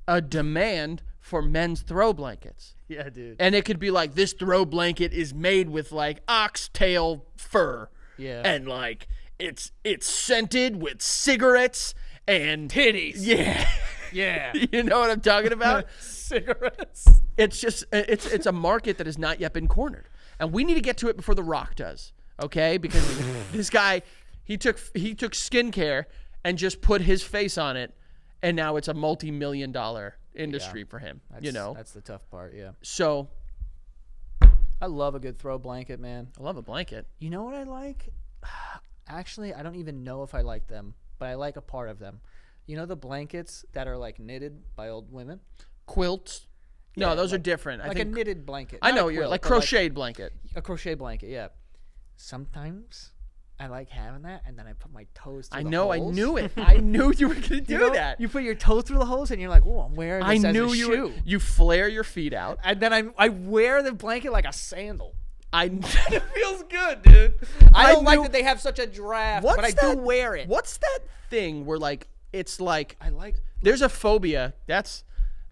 a demand for men's throw blankets. Yeah, dude. And it could be like, this throw blanket is made with like oxtail fur. Yeah. And like it's scented with cigarettes and Titties. Yeah. Yeah. You know what I'm talking about? Cigarettes. It's just it's a market that has not yet been cornered. And we need to get to it before The Rock does. Okay? Because this guy, he took skincare and just put his face on it, and now it's a multi-million-dollar industry for him. That's the tough part, yeah. So I love a good throw blanket, man. I love a blanket. You know what I like? Actually, I don't even know if I like them, but I like a part of them. You know the blankets that are like knitted by old women? Quilts. No, Yeah, those are like- different. I Like think a knitted blanket. I Not know a what you're quilt, like but crocheted blanket. a crochet blanket, yeah. Sometimes I like having that, and then I put my toes through I the know. holes. I knew it. I knew you were gonna do You know, that. You put your toe through the holes, and you're like, "Oh, I'm wearing I this as knew a you shoe." were. You flare your feet out. And then I wear the blanket like a sandal. It feels good, dude. I don't like knew- that they have such a draft, What's but I that, do wear it. What's that thing where like it's like I like. there's a phobia.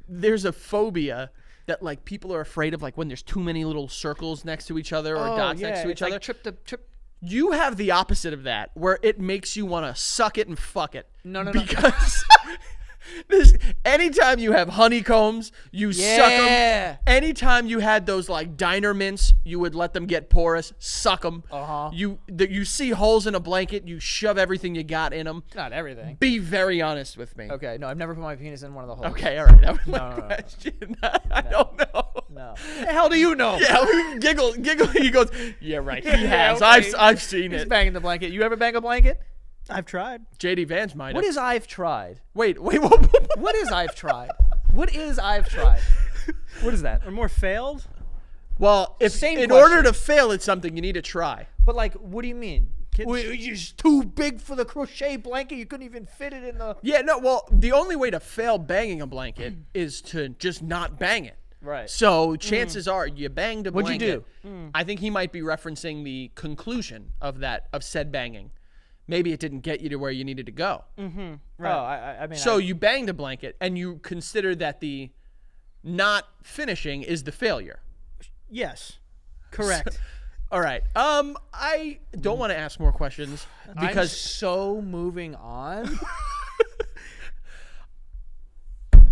There's a phobia that like people are afraid of, like when there's too many little circles next to each other or dots next to each other. Like trip. You have the opposite of that, where it makes you want to suck it and fuck it. No. Because anytime you have honeycombs, you suck Yeah. them. Anytime you had those like diner mints, you would let them get porous, suck them. Uh-huh. You see holes in a blanket, you shove everything you got in them. Not everything. Be very honest with me. Okay, no, I've never put my penis in one of the holes. Okay, all right. That was my No. question. I don't know. No. The hell do you know? Yeah, giggle. He goes, yeah, right. He has. okay. I've seen He's it. banging the blanket. You ever bang a blanket? I've tried. JD Vance might have. What is I've tried? Wait. What is I've tried? What is I've tried? What is that? Or more failed? Well, if Same in question. order to fail at something, you need to try. But like, what do you mean? Kids- Well, you're just too big for the crochet blanket. You couldn't even fit it in the. Yeah, no. Well, the only way to fail banging a blanket is to just not bang it. Right. So chances are you banged a What'd you blanket. do? I think he might be referencing the conclusion of said banging. Maybe it didn't get you to where you needed to go. Oh, I mean. So you banged a blanket, and you consider that the not finishing is the failure. Yes. Correct. All right. I don't want to ask more questions I'm because so moving on.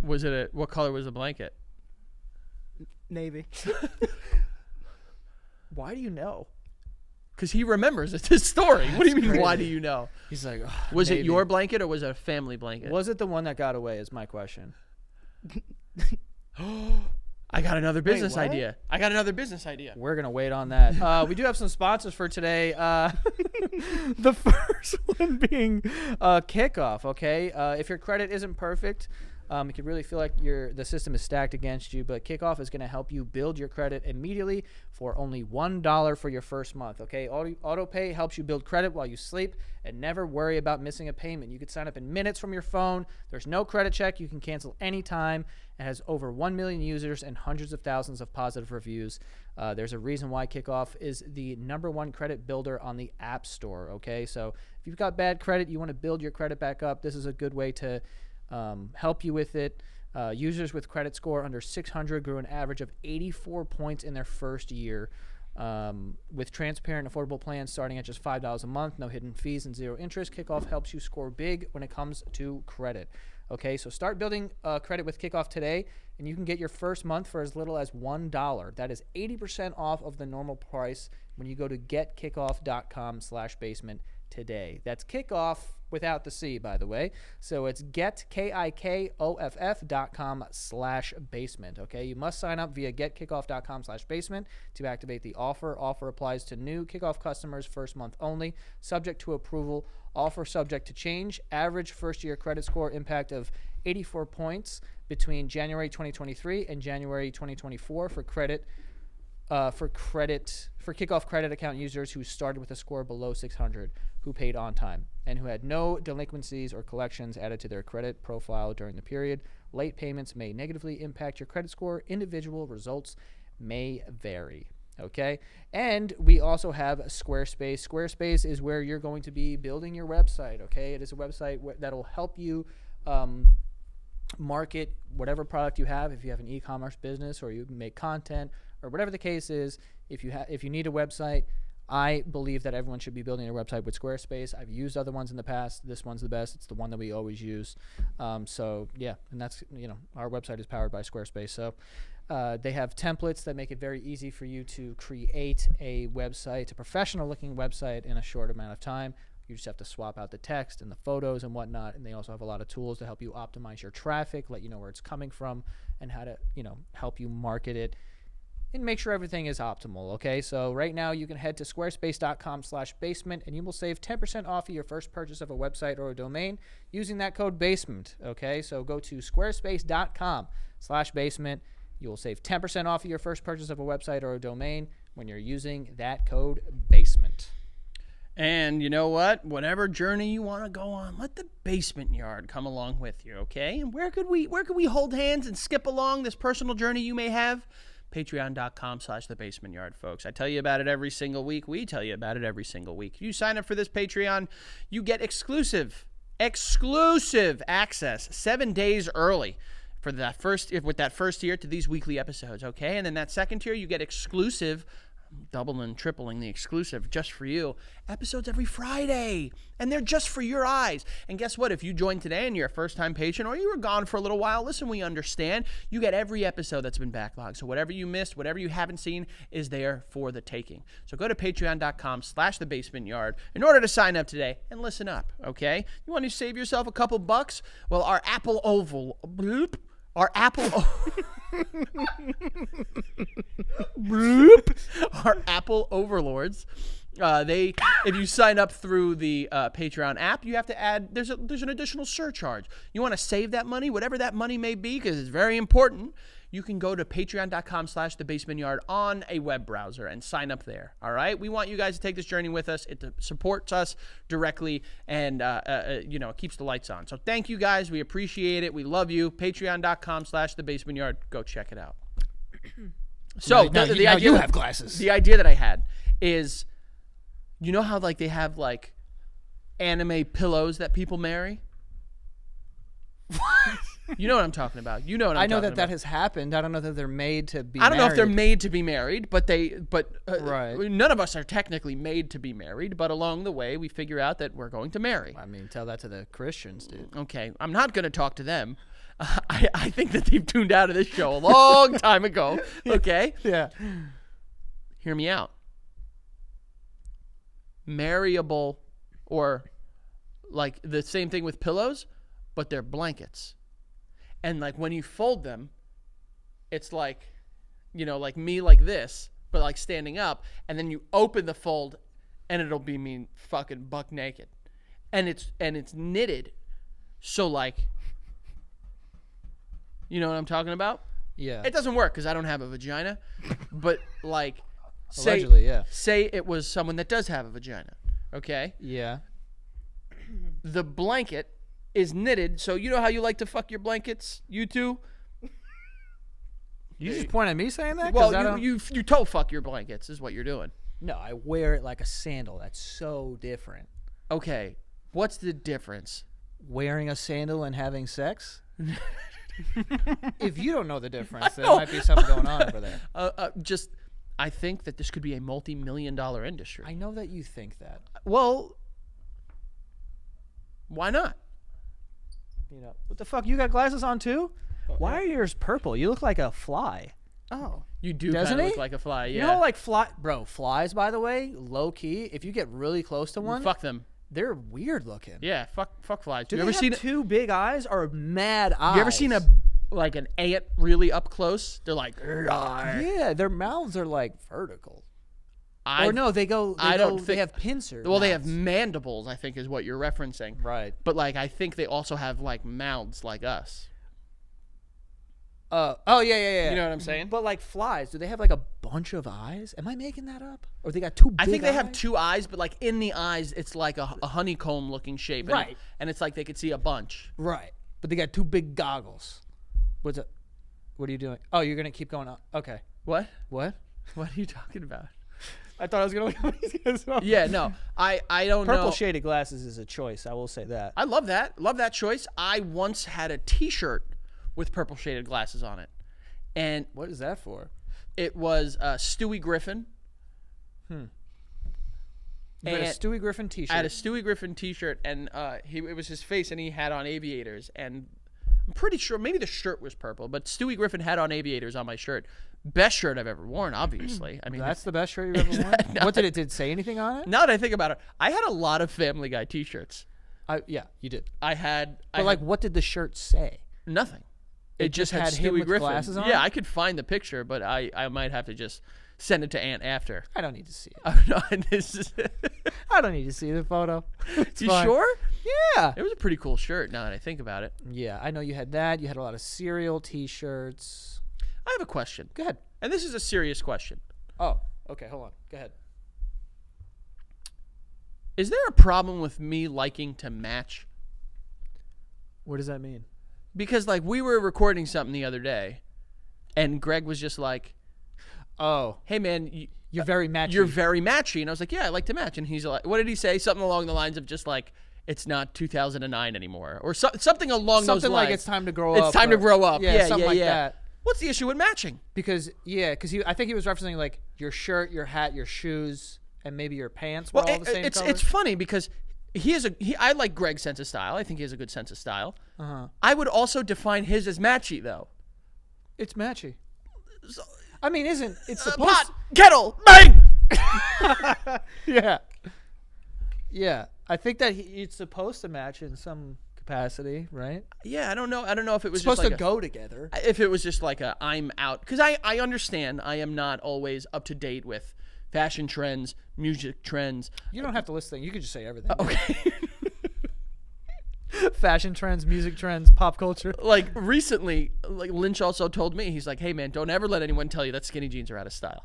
what color was the blanket? Navy. Why do you know? Because he remembers. It's his story. What do you mean? Why do crazy. you know? He's like, Was it maybe. your blanket or was it a family blanket? Was it the one that got away? Is my question. I got another business what? idea. We're gonna wait on that. We do have some sponsors for today. The first one being Kickoff. Okay, if your credit isn't perfect, it could really feel like the system is stacked against you. But Kickoff is gonna help you build your credit immediately for only $1 for your first month. Okay, AutoPay helps you build credit while you sleep and never worry about missing a payment. You could sign up in minutes from your phone. There's no credit check. You can cancel anytime. It has over 1 million users and hundreds of thousands of positive reviews. There's a reason why Kickoff is the #1 credit builder on the App Store, okay? So if you've got bad credit, you want to build your credit back up, this is a good way to help you with it. Users with credit score under 600 grew an average of 84 points in their first year. With transparent, affordable plans starting at just $5 a month, no hidden fees and zero interest, Kickoff helps you score big when it comes to credit. Okay, so start building credit with Kickoff today, and you can get your first month for as little as $1. That is 80% off of the normal price when you go to getkickoff.com/basement today. That's Kickoff without the C, by the way. So it's getkickoff.com/basement. Okay, you must sign up via getkickoff.com/basement to activate the offer. Offer applies to new Kickoff customers first month only, subject to approval. Offer subject to change. Average first-year credit score impact of 84 points between January 2023 and January 2024 for Kickoff credit account users who started with a score below 600, who paid on time, and who had no delinquencies or collections added to their credit profile during the period. Late payments may negatively impact your credit score. Individual results may vary. Okay, and we also have Squarespace. Squarespace is where you're going to be building your website. Okay, it is a website that'll help you market whatever product you have. If you have an e-commerce business or you make content or whatever the case is, if you need a website, I believe that everyone should be building a website with Squarespace. I've used other ones in the past. This one's the best. It's the one that we always use. So yeah, and that's, our website is powered by Squarespace. So they have templates that make it very easy for you to create a website, a professional looking website, in a short amount of time. You just have to swap out the text and the photos and whatnot. And they also have a lot of tools to help you optimize your traffic, let you know where it's coming from, and how to, help you market it and make sure everything is optimal. Okay, so right now you can head to squarespace.com/basement and you will save 10% off of your first purchase of a website or a domain using that code basement. Okay, so go to squarespace.com/basement. You will save 10% off of your first purchase of a website or a domain when you're using that code basement. And you know what? Whatever journey you want to go on, let the basement yard come along with you, okay? And where could we hold hands and skip along this personal journey you may have? Patreon.com/thebasementyard, folks. I tell you about it every single week. We tell you about it every single week. If you sign up for this Patreon, you get exclusive access 7 days early for that first tier to these weekly episodes, okay? And then that second tier, you get exclusive, doubling, tripling the exclusive just for you, episodes every Friday, and they're just for your eyes. And guess what? If you join today and you're a first-time patron, or you were gone for a little while, listen, we understand. You get every episode that's been backlogged. So whatever you missed, whatever you haven't seen, is there for the taking. So go to patreon.com/thebasementyard in order to sign up today and listen up, okay? You want to save yourself a couple bucks? Well, our Apple our Apple overlords, if you sign up through the Patreon app, you have to add, there's an additional surcharge. You want to save that money, whatever that money may be, because it's very important. You can go to patreon.com/thebasementyard on a web browser and sign up there. All right. We want you guys to take this journey with us. It supports us directly, and it keeps the lights on. So thank you guys. We appreciate it. We love you. Patreon.com/thebasementyard. Go check it out. So now you have glasses. The idea that I had is, you know how they have anime pillows that people marry? You know what I'm talking about. I know that has happened. I don't know that they're made to be I don't married. know if they're made to be married, but right. None of us are technically made to be married, but along the way we figure out that we're going to marry. I mean, tell that to the Christians, dude. Okay, I'm not going to talk to them. I think that they've tuned out of this show a long time ago. Okay? Yeah. Hear me out. Marryable, or the same thing with pillows, but they're blankets. And when you fold them, it's like me like this, but standing up, and then you open the fold and it'll be me fucking buck naked. And it's knitted. So you know what I'm talking about? Yeah. It doesn't work because I don't have a vagina, but allegedly, yeah. Say it was someone that does have a vagina, okay? Yeah. The blanket is knitted, so you know how you like to fuck your blankets, you two? You just point at me saying that? Well, you toe fuck your blankets is what you're doing. No, I wear it like a sandal. That's so different. Okay, what's the difference? Wearing a sandal and having sex? If you don't know the difference, there might be something going on over there. I think that this could be a multi-million-dollar industry. I know that you think that. Well, why not? What the fuck? You got glasses on too? Why are yours purple? You look like a fly. Oh. You do Doesn't kind of he? look like a fly, yeah. Flies, by the way, low key, if you get really close to one, fuck them. They're weird looking. Yeah, fuck flies. Do you they ever have seen two big eyes or mad eyes? You ever seen an ant really up close? They're like, "Rawr." Yeah, their mouths are like vertical. I Or no, they go. I don't They think- have pincers. Well, they have mouths. mandibles, I think, is what you're referencing. Right. But like, I think they also have like mouths like us. Oh yeah. You know what I'm saying? But like flies, do they have like a bunch of eyes? Am I making that up? Or they got two big I think they have eyes? 2 eyes, but like in the eyes, it's like a honeycomb looking shape. And, Right. And it's like they could see a bunch. Right. But they got 2 big goggles. What's it? What are you doing? Oh, you're gonna keep going on. Okay. What? What? What are you talking about? I thought I was gonna look at these guys up. Yeah, no. I don't know. Purple shaded glasses is a choice. I will say that. I love that. Love that choice. I once had a T-shirt with purple shaded glasses on it. And What is that for? it was Stewie Griffin. You had a And- Stewie Griffin T-shirt. I had a Stewie Griffin T-shirt, and it was his face, and he had on aviators. And I'm pretty sure maybe the shirt was purple, but Stewie Griffin had on aviators on my shirt. Best shirt I've ever worn, obviously. I mean, That's the best shirt you've ever worn. No. What did it say anything on it? now that I think about it, I had a lot of Family Guy T-shirts. Yeah, you did. I had, But like, what did the shirt say? nothing. It just just had had him Stewie with Griffin. glasses on? Yeah, I could find the picture, but I might have to just send it to Aunt after. I don't need to see it. Oh, no, this is, I don't need to see the photo. It's you fine. sure? Yeah. It was a pretty cool shirt. Now that I think about it, Yeah, I know you had that. You had a lot of cereal T-shirts. I have a question, Go ahead. and this is a serious question. Oh, okay. Hold on. Go ahead. Is there a problem with me liking to match? What does that mean? Because like we were recording something the other day, and Greg was just like, Oh, "Hey man, you're very matchy. you're very matchy," and I was like, "Yeah, I like to match." And he's like, "What did he say? Something along the lines of just like it's not 2009 anymore, or something along those something lines." like it's time to grow up. It's time to or- grow up. Yeah, something yeah, like yeah. that. What's the issue with matching? Because I think he was referencing like your shirt, your hat, your shoes, and maybe your pants were Well, all the same it's color. it's funny because I like Greg's sense of style. I think he has a good sense of style. I would also define his as matchy though. It's matchy. I mean, it's supposed? Pot, kettle, bang. Yeah. Yeah, I think that it's supposed to match in some capacity, right? Yeah, I don't know. I don't know if it was It's supposed just to like go together. if it was just like a I'm out, because I understand I am not always up to date with fashion trends, music trends. You don't have to list things. You could just say everything. Okay. Fashion trends, music trends, pop culture. Like recently, like Lynch also told me, he's like, "Hey man, don't ever let anyone tell you that skinny jeans are out of style."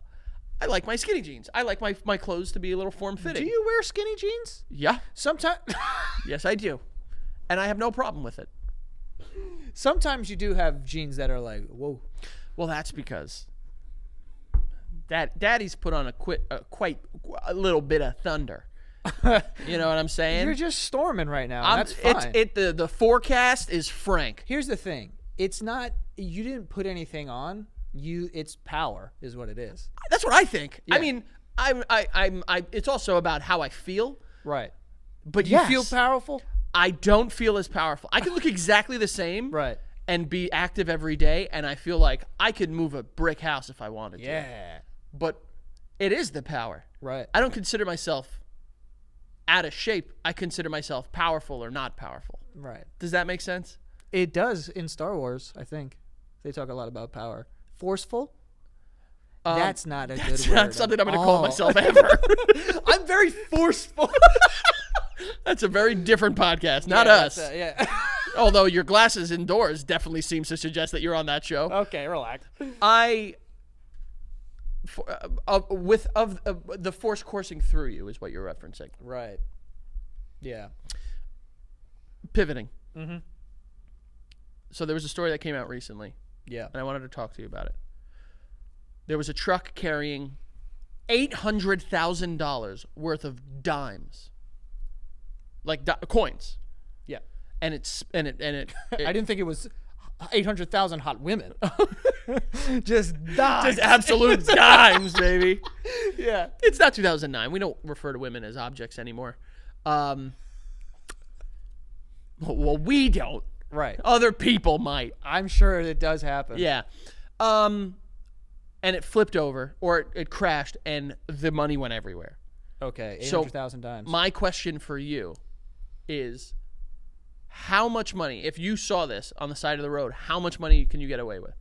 I like my skinny jeans. I like my clothes to be a little form fitting. Do you wear skinny jeans? Yeah. Sometimes. Yes, I do. And I have no problem with it. Sometimes you do have jeans that are like, whoa. Well, that's because Daddy's put on quite a little bit of thunder. You know what I'm saying? You're just storming right now. And that's fine. The forecast is frank. Here's the thing. It's not. You didn't put anything on. It's power is what it is. That's what I think. Yeah. I mean, I'm it's also about how I feel. Right. But You feel powerful. I don't feel as powerful. I can look exactly the same. Right. And be active every day, and I feel like I could move a brick house if I wanted to. Yeah. But it is the power. Right. I don't consider myself out of shape. I consider myself powerful or not powerful. Right. Does that make sense? It does in Star Wars. I think they talk a lot about power. Forceful. That's not a good That's word. not something I'm going to call all. myself ever. I'm very forceful. That's a very different podcast, not Yeah, us. that's, yeah. Although your glasses indoors definitely seems to suggest that you're on that show. Okay, relax. The force coursing through you is what you're referencing. Right. Yeah. Pivoting. Mm-hmm. So there was a story that came out recently, Yeah. and I wanted to talk to you about it. There was a truck carrying $800,000 worth of dimes, like coins, Yeah. and it I didn't think it was 800,000 hot women. Just die. just absolute dimes, baby. Yeah. It's not 2009. We don't refer to women as objects anymore. Well, we don't. Right. Other people might. I'm sure it does happen. Yeah. And it flipped over, or it crashed, and the money went everywhere. Okay, So 800,000 dimes. my question for you is, how much money, if you saw this on the side of the road, how much money can you get away with?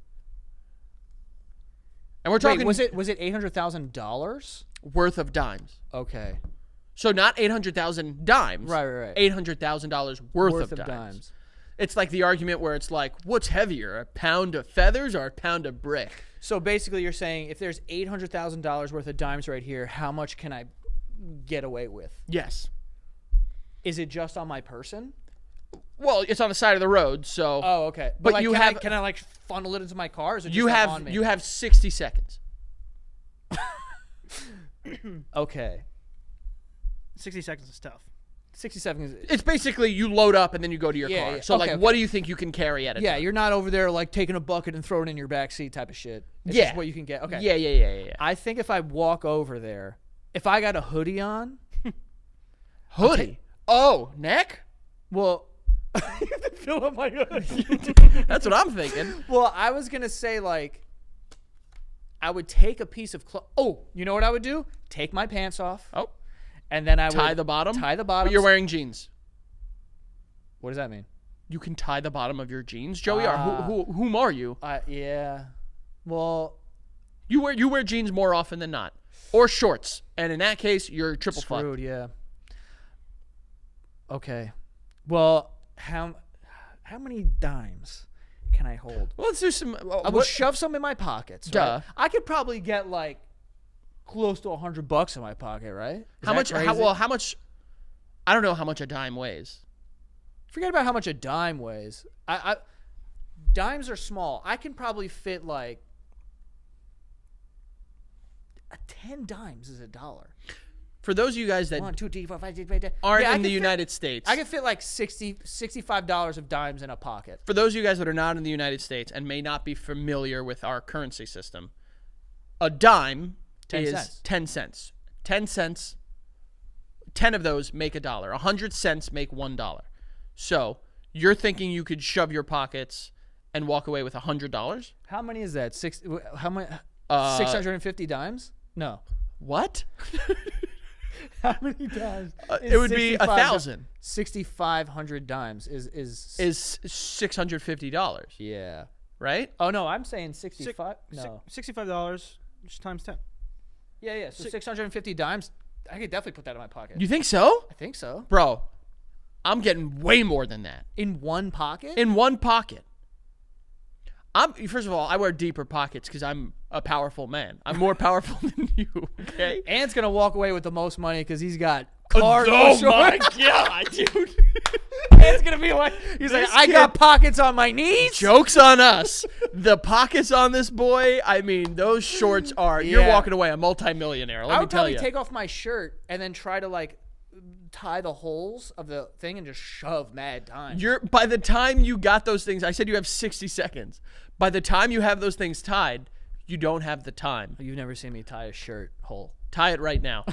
And we're talking Wait, was it $800,000? worth of dimes. Okay. So not 800,000 dimes. Right. $800,000 worth of dimes. It's like the argument where it's like, what's heavier, a pound of feathers or a pound of brick? So basically you're saying if there's $800,000 worth of dimes right here, how much can I get away with? Yes. Is it just on my person? Well, it's on the side of the road, so Oh, okay. But like, you can have- I, can I like funnel it into my car? Or is it just you like, on me? have 60 seconds. Okay. 60 seconds is tough. 60 seconds. It's basically you load up and then you go to your car. Yeah. So Okay, what do you think you can carry at a Yeah, time? you're not over there like taking a bucket and throwing it in your back seat type of shit. It's Yeah. just what you can get. Okay. Yeah. I think if I walk over there, if I got a hoodie on, Hoodie. Oh, neck? well, fill up my hoodie. That's what I'm thinking. Well, I was gonna say like, I would take a piece of cloth. Oh, you know what I would do? Take my pants off, Oh, and then I would tie the bottom? Tie the bottom. But you're wearing jeans. What does that mean? You can tie the bottom of your jeans, Joey. Ah. Whom are you? Yeah. Well, You wear jeans more often than not, or shorts, and in that case, you're triple fucked. screwed. Yeah. Okay. Well, how many dimes can I hold? Well, let's do some. I would shove some in my pockets. Duh. Right? I could probably get like close to $100 in my pocket, right? Is how that much? crazy? How much? I don't know how much a dime weighs. Forget about how much a dime weighs. Dimes are small. I can probably fit like 10 dimes is $1. For those of you guys that 1, 2, 3, 4, 5, 6, 7, 8, 9. aren't Yeah, I in the could fit- United States, I could fit like $65 of dimes in a pocket. for those of you guys that are not in the United States and may not be familiar with our currency system, a dime 10 is cents. 10 cents. 10 cents. 10 of those make $1. 100 cents make $1. So you're thinking you could shove your pockets and walk away with $100? How many is that? How many? 650 dimes? No. What? How many dimes? It would be 1,000. 6,500 dimes is Is $650, yeah. right? Oh no, I'm saying 65. No. $65 just times 10. Yeah. So 650 dimes. I could definitely put that in my pocket. You think so? I think so. Bro, I'm getting way more than that. In one pocket? In one pocket. First of all, I wear deeper pockets because I'm a powerful man. I'm more powerful than you, okay? Ant's gonna walk away with the most money because he's got Oh cargo my shorts. God, dude. Ant's gonna be like, he's like, This I got pockets on my knees. Joke's on us. The pockets on this boy, I mean, those shorts are, you're Yeah. walking away a multimillionaire, I let me would tell probably you. take off my shirt and then try to like tie the holes of the thing and just shove mad dimes. By the time you got those things, I said you have 60 seconds. By the time you have those things tied, you don't have the time. You've never seen me tie a shirt hole. Tie it right now.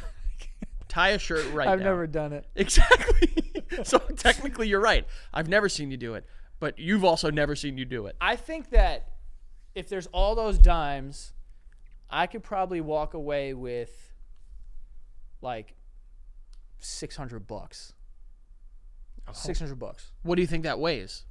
Tie a shirt right now. I've never done it. Exactly. So technically you're right. I've never seen you do it, but you've also never seen you do it. I think that if there's all those dimes, I could probably walk away with like $600. $600. What do you think that weighs?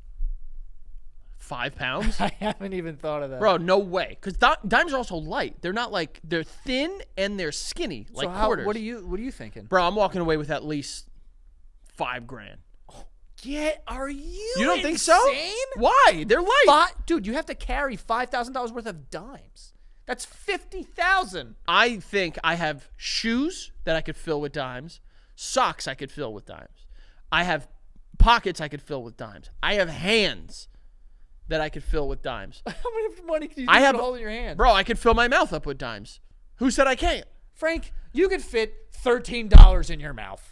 5 pounds? I haven't even thought of that. Bro, no way. Because dimes are also light. They're not like, they're thin and they're skinny, like so quarters. what are you thinking? Bro, I'm walking away with at least $5,000. Are you? You don't think so? insane? Why? They're light. Dude, you have to carry $5,000 worth of dimes. That's 50,000. I think I have shoes that I could fill with dimes, socks I could fill with dimes. I have pockets I could fill with dimes. I have hands that I could fill with dimes. How much money can you I have hold in your hand? Bro, I could fill my mouth up with dimes. Who said I can't? Frank, you could fit $13 in your mouth.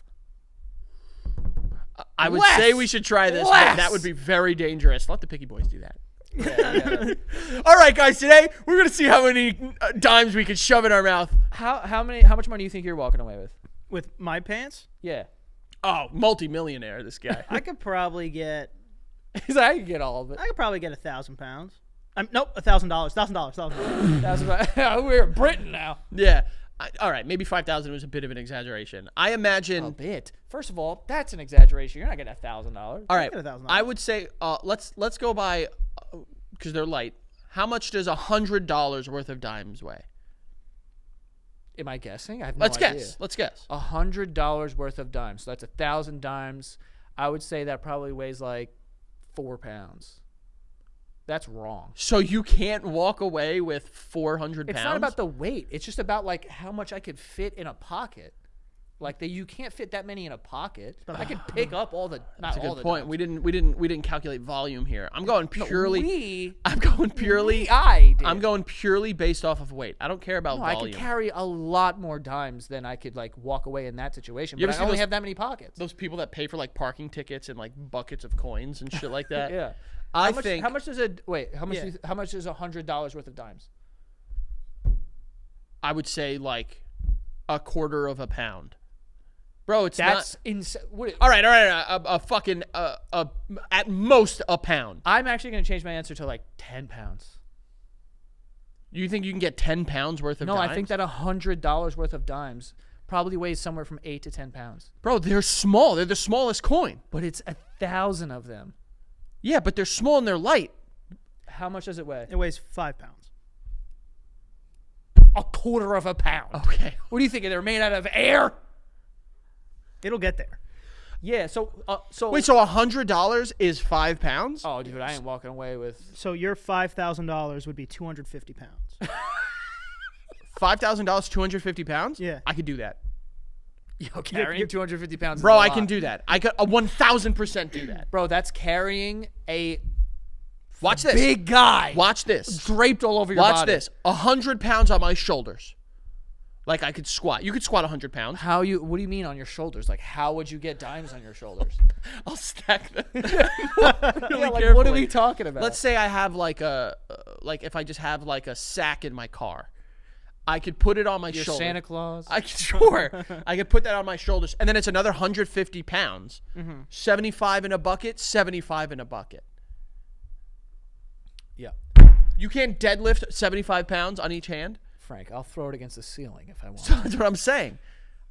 I would Less. say we should try this, but Less. that would be very dangerous. Let the Picky Boys do that. Yeah. All right, guys, today we're going to see how many dimes we can shove in our mouth. How much money do you think you're walking away with? With my pants, Yeah. Oh, multi-millionaire, this guy. I could probably get He's like, I can get all of it. £1,000 pounds. Nope, $1,000. $1,000. That's about, we're in Britain now. Yeah. all right, maybe 5,000 was a bit of an exaggeration. I imagine. A bit. First of all, that's an exaggeration. You're not getting $1,000. All right, Get $1,000. I would say let's go by because they're light. How much does $100 worth of dimes weigh? Am I guessing? I have no Let's idea. guess. Let's guess. $100 worth of dimes. So that's 1,000 dimes. I would say that probably weighs like 4 pounds. That's wrong. So you can't walk away with 400 pounds? It's not about the weight. It's just about like how much I could fit in a pocket. Like you can't fit that many in a pocket. I could pick up all the. Not That's a all good the point. dimes. We didn't calculate volume here. I'm going purely. I did. I'm going purely based off of weight. I don't care about No, I volume. could carry a lot more dimes than I could like walk away in that situation. You But ever I see only those- have that many pockets. Those people that pay for like parking tickets and like buckets of coins and shit like that. Yeah. I How much, think. how much does it wait? How much? Yeah. How much is $100 worth of dimes? I would say like a quarter of a pound. Bro, it's That's not. insane. All right. A fucking at most a pound. I'm actually going to change my answer to like 10 pounds. You think you can get 10 pounds worth of No, dimes? I think that $100 worth of dimes probably weighs somewhere from 8 to 10 pounds. Bro, they're small. They're the smallest coin. But it's 1,000 of them. Yeah, but they're small and they're light. How much does it weigh? It weighs 5 pounds. A quarter of a pound. Okay. What do you think? They're made out of air? It'll get there. Yeah. So. Wait, so $100 is 5 pounds? Oh, dude, I ain't walking away with. So your $5,000 would be 250 pounds. $5,000, 250 pounds? Yeah. I could do that. Yo, carrying 250 pounds. Bro, is a I lot. can do that. I could 1,000% do that. Bro, that's carrying a Watch this. big guy Watch this. draped all over your Watch body. this. 100 pounds on my shoulders. Like I could squat. You could squat 100 pounds. What do you mean on your shoulders? Like, how would you get dimes on your shoulders? I'll stack them. Yeah, like, what are carefully. we talking about? Let's say I have like if I just have like a sack in my car, I could put it on my your shoulder. Santa Claus. I could put that on my shoulders, and then it's another 150 pounds. 75 in a bucket, 75 in a bucket. Yeah. You can't deadlift 75 pounds on each hand. Frank, I'll throw it against the ceiling if I want. That's what I'm saying.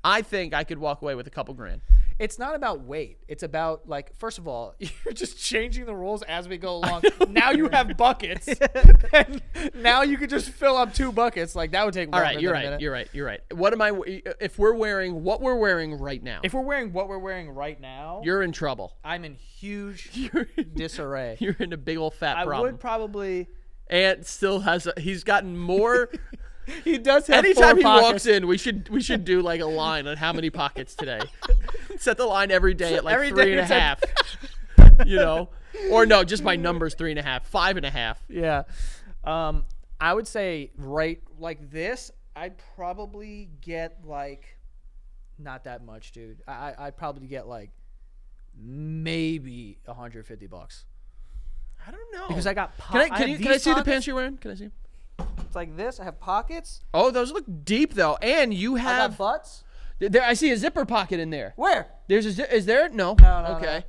I think I could walk away with a couple grand. It's not about weight. It's about, like, first of all, you're just changing the rules as we go along. Now you have buckets. And now you could just fill up 2 buckets. Like, that would take All longer right, than you're a right. minute. You're right. You're right. What am I? If we're wearing what we're wearing right now, If we're wearing what we're wearing right now, you're in trouble. I'm in huge You're disarray. You're in a big old fat I problem. would probably... Ant still has. He's gotten more. He does have Anytime 4 he pockets. walks in, we should do like a line on how many pockets today. Set the line every day at like Every 3.5. You know, or no, just my numbers 3.5, 5.5. Yeah. I would say right like this, I'd probably get like not that much, dude. I'd probably get like maybe $150 I don't know. because I got Can I see the pants you're wearing? Can I see? It's like this. I have pockets. Oh, those look deep though, and you I have. got butts. There, I see a zipper pocket in there. Where? There's a. Is there? No. No, Okay.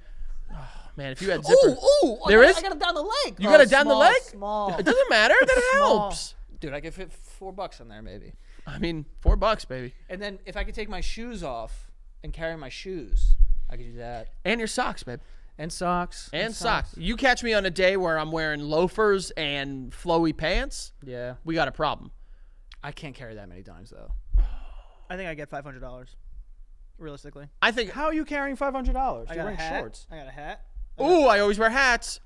Oh, man, if you had zipper. Ooh! There is? I got it down the leg. You got it down the small, leg? Small. It doesn't matter. That Small. helps. Dude, I could fit $4 in there maybe. I mean, $4, baby, And then if I could take my shoes off and carry my shoes, I could do that. and your socks, babe. And socks. And socks. You catch me on a day where I'm wearing loafers and flowy pants, Yeah. we got a problem. I can't carry that many dimes though. I think I get $500. Realistically. I think. How are you carrying $500? I You're got a wearing hat. shorts. I got a hat. Ooh, I always wear hats.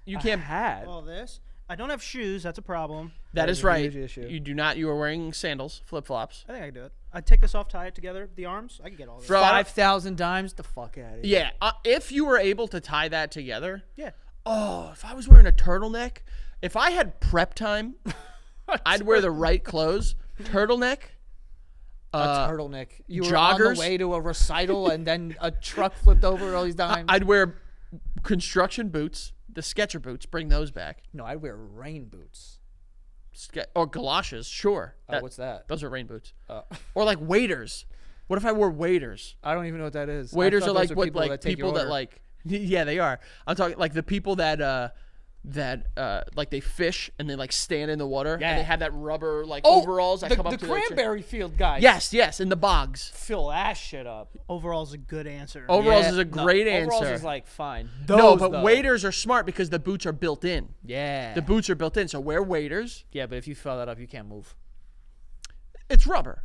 You can't. hat. All this. I don't have shoes. That's a problem. That That is is a right. huge issue. You do not. You are wearing sandals, flip flops. I think I can do it. I take this off, tie it together, the arms. I can get all this. Bro, I don't- 5,000 dimes. The fuck out of here. Yeah, if you were able to tie that together. Yeah. Oh, if I was wearing a turtleneck, if I had prep time, I'd wear the right clothes. Turtleneck. A turtleneck. You were on the joggers. way to a recital and then a truck flipped over all these dimes. I'd wear construction boots, the Sketcher boots. Bring those back. No, I'd wear rain boots. Or galoshes, sure. What's that? Those are rain boots. Uh, Or like waders. What if I wore waders? I don't even know what that is. I Waders thought are those like were what people like that take your people that order. like. Yeah, they are. I'm talking like the people that that like they fish and they like stand in the water Yeah. and they have that rubber like overalls that the, come up the to their chin. cranberry field guys. Yes, in the bogs. Fill that shit up. Overall's a good answer. Overalls Yeah, is a no, great overalls answer. is like fine. No, Those, but though. waders are smart because the boots are built in. Yeah. The boots are built in, so wear waders. Yeah, but if you fill that up, you can't move. It's rubber.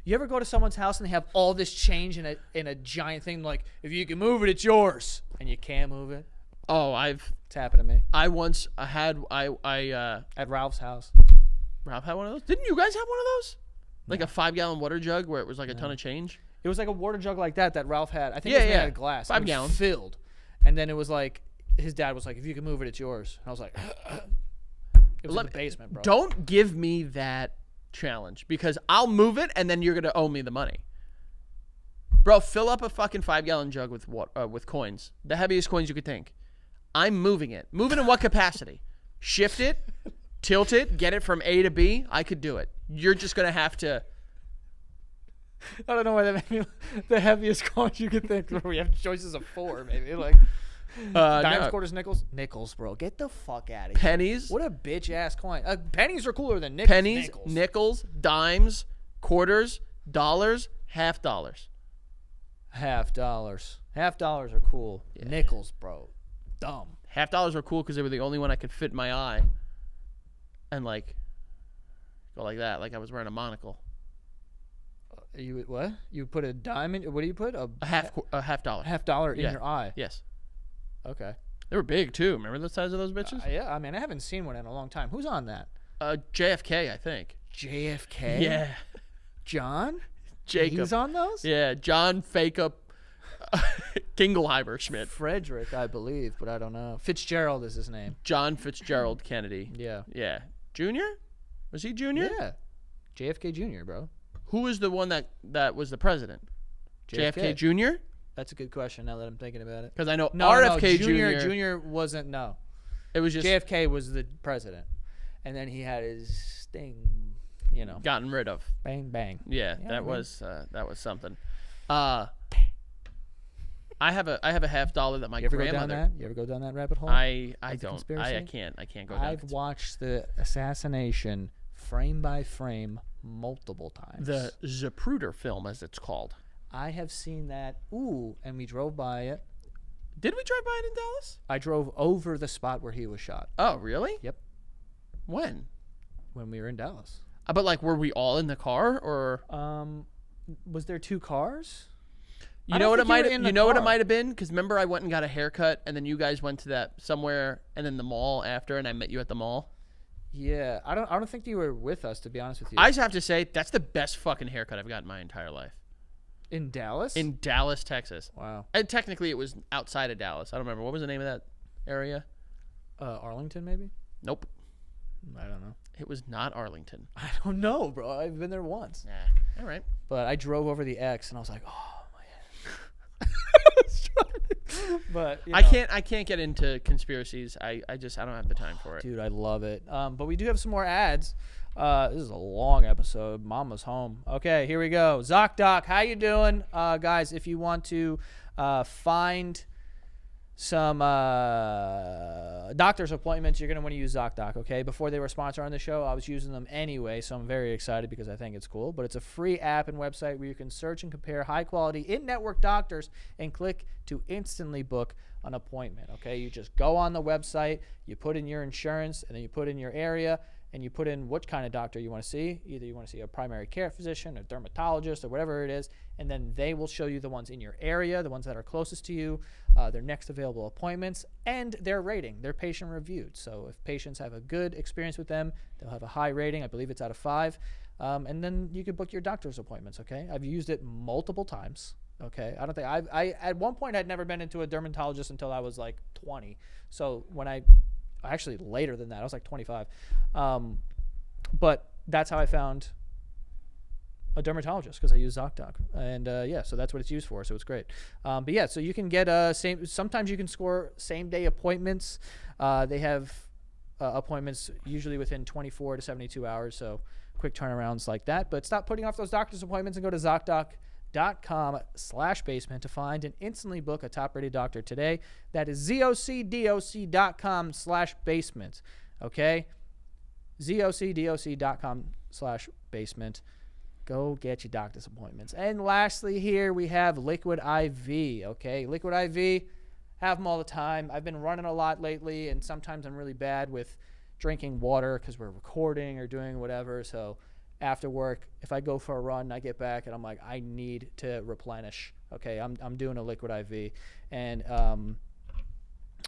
You ever go to someone's house and they have all this change in a giant thing? Like, if you can move it, it's yours, and you can't move it. Oh, It's happened to me I once had at Ralph's house. Ralph had one of those. Didn't you guys have one of those? Like a 5-gallon water jug where it was like a ton of change. It was like a water jug like that Ralph had. I think Yeah, it was made yeah. out of glass. 5 It was gallons. filled, and then it was like his dad was like, "If you can move it, it's yours." And I was like, "It was in the basement, bro." Don't give me that challenge because I'll move it and then you're gonna owe me the money. Bro, fill up a fucking 5-gallon jug with coins, the heaviest coins you could think. I'm moving it. Move it in what capacity? Shift it, tilt it, get it from A to B. I could do it. You're just gonna have to. I don't know why that made me the heaviest coins you could think. We have choices of 4, maybe like dimes, no. quarters, nickels, bro. Get the fuck out of here. Pennies, What a bitch ass coin. Pennies are cooler than nickels. pennies, nickels, dimes, quarters, dollars, half dollars. $half. $half are cool. Nickels, bro. Dumb. Half dollars were cool because they were the only one I could fit in my eye, and like go like that, like I was wearing a monocle. You would what? You put a dime in? What do you put? A half dollar. $half in Yeah. your eye. Yes, Okay. they were big too. Remember the size of those bitches? Yeah. I mean, I haven't seen one in a long time. Who's on that? JFK, I think. JFK. Yeah, John. Jacob. He's on those. Yeah, John Fake Up Kingelheimer Schmidt. Frederick, I believe, but I don't know. Fitzgerald is his name. John Fitzgerald Kennedy. Yeah. Yeah. Junior? Was he junior? Yeah. JFK Jr., bro. Who was the one that was the president? JFK Jr.? That's a good question now that I'm thinking about it. Because I know No, RFK Jr. Jr. Jr. wasn't, no. It was just JFK was the president. And then he had his thing, you know. gotten rid of. Bang, bang. Yeah, Yeah, that man. was something. I have a $half that my You ever go down grandmother. that? You ever go down that rabbit hole? I the don't. conspiracy? I can't go down. I've watched the assassination frame by frame multiple times. the Zapruder film, as it's called. I have seen that. Ooh, and we drove by it. Did we drive by it in Dallas? I drove over the spot where he was shot. Oh, really? Yep. When? When we were in Dallas. But like, were we all in the car, or Was there 2 cars? you I know don't what it think you might were in the you know what it car. might have been? Because remember, I went and got a haircut, and then you guys went to that somewhere, and then the mall after, and I met you at the mall. Yeah, I don't think you were with us, to be honest with you. I just have to say that's the best fucking haircut I've gotten in my entire life. In Dallas? In Dallas, Texas. Wow. And technically, it was outside of Dallas. I don't remember what was the name of that area. Arlington, maybe? Nope, I don't know. it was not Arlington. I don't know, bro. I've been there once. Nah. All right. But I drove over the X, and I was like, oh, man. But, you know. I can't get into conspiracies. I don't have the time for it. Dude, I love it. But we do have some more ads. This is a long episode. Mama's home. Okay, here we go. ZocDoc, how you doing? Guys, if you want to find some doctor's appointments, you're going to want to use ZocDoc, okay? Before they were sponsored on the show, I was using them anyway, so I'm very excited because I think it's cool. But it's a free app and website where you can search and compare high-quality in-network doctors and click to instantly book an appointment, okay? You just go on the website, you put in your insurance, and then you put in your area, and you put in what kind of doctor you want to see. Either you want to see a primary care physician, a dermatologist, or whatever it is, and then they will show you the ones in your area, the ones that are closest to you, their next available appointments, and their rating. They're patient reviewed. So if patients have a good experience with them, they'll have a high rating. I believe it's out of 5. And then you can book your doctor's appointments, okay? I've used it multiple times, okay? I don't think I at one point I'd never been into a dermatologist until I was like 20. So when actually later than that, I was like 25. But that's how I found a dermatologist, because I use ZocDoc, and yeah, so that's what it's used for. So it's great. But yeah, so you can get sometimes you can score same day appointments. They have appointments usually within 24 to 72 hours. So quick turnarounds like that. But stop putting off those doctor's appointments and go to ZocDoc. zocdoc.com/basement to find and instantly book a top-rated doctor today. That is zocdoc.com/basement. Okay? zocdoc.com/basement. Go get your doctor's appointments. And lastly here we have Liquid IV. Okay? Liquid IV, have them all the time. I've been running a lot lately, and sometimes I'm really bad with drinking water because we're recording or doing whatever. So after work, if I go for a run, I get back and I'm like, I need to replenish. Okay, I'm doing a Liquid IV, and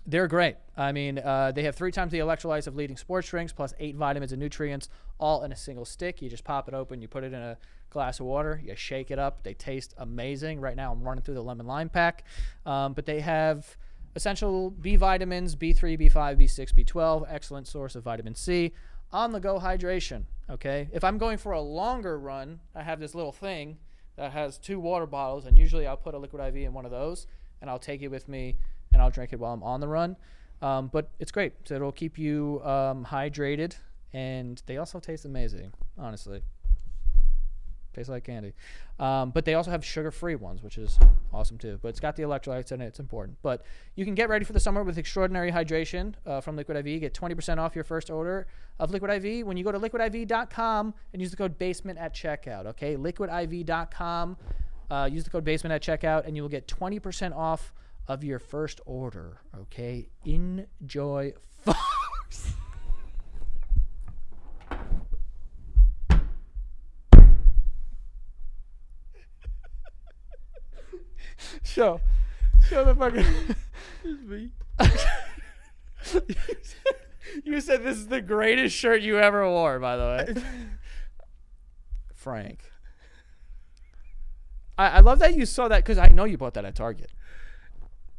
they're great. I mean, they have 3 times the electrolytes of leading sports drinks, plus 8 vitamins and nutrients, all in a single stick. You just pop it open, you put it in a glass of water, you shake it up. They taste amazing. Right now, I'm running through the lemon lime pack, but they have essential B vitamins, B3, B5, B6, B12, excellent source of vitamin C. On-the-go hydration, okay? If I'm going for a longer run, I have this little thing that has 2 water bottles, and usually I'll put a Liquid IV in one of those, and I'll take it with me, and I'll drink it while I'm on the run. But it's great. So it'll keep you hydrated, and they also taste amazing, honestly. Tastes like candy. But they also have sugar-free ones, which is awesome too. But it's got the electrolytes in it. It's important. But you can get ready for the summer with extraordinary hydration from Liquid IV. Get 20% off your first order of Liquid IV when you go to liquidiv.com and use the code BASEMENT at checkout. Okay, liquidiv.com. Use the code BASEMENT at checkout, and you will get 20% off of your first order. Okay, enjoy. Show the fucking. You said this is the greatest shirt you ever wore, by the way. Frank. I love that you saw that because I know you bought that at Target.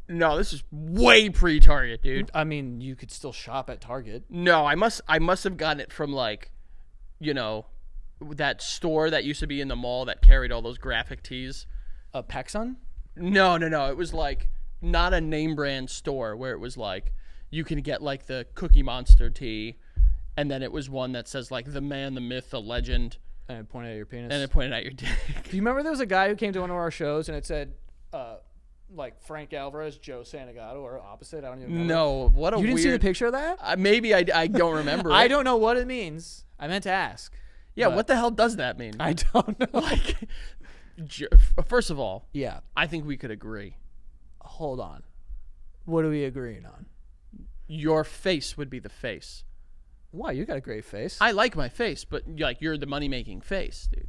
No, this is way pre-Target, dude. I mean, you could still shop at Target. No, I must have gotten it from, like, you know, that store that used to be in the mall that carried all those graphic tees. PacSun? No. It was like not a name brand store where it was like you can get like the Cookie Monster tee, and then it was one that says like the man, the myth, the legend, and it pointed at your penis. and it pointed at your dick. Do you remember there was a guy who came to one of our shows and it said, like Frank Alvarez, Joe Santagato, or opposite? I don't even remember. No, what a You didn't weird... see the picture of that? Maybe I don't remember. I it. don't know what it means. I meant to ask. Yeah, but what the hell does that mean? I don't know. Like, first of all, Yeah. I think we could agree. Hold on. What are we agreeing on? Your face would be the face. Why? You got a great face. I like my face, but like you're the money making face, dude.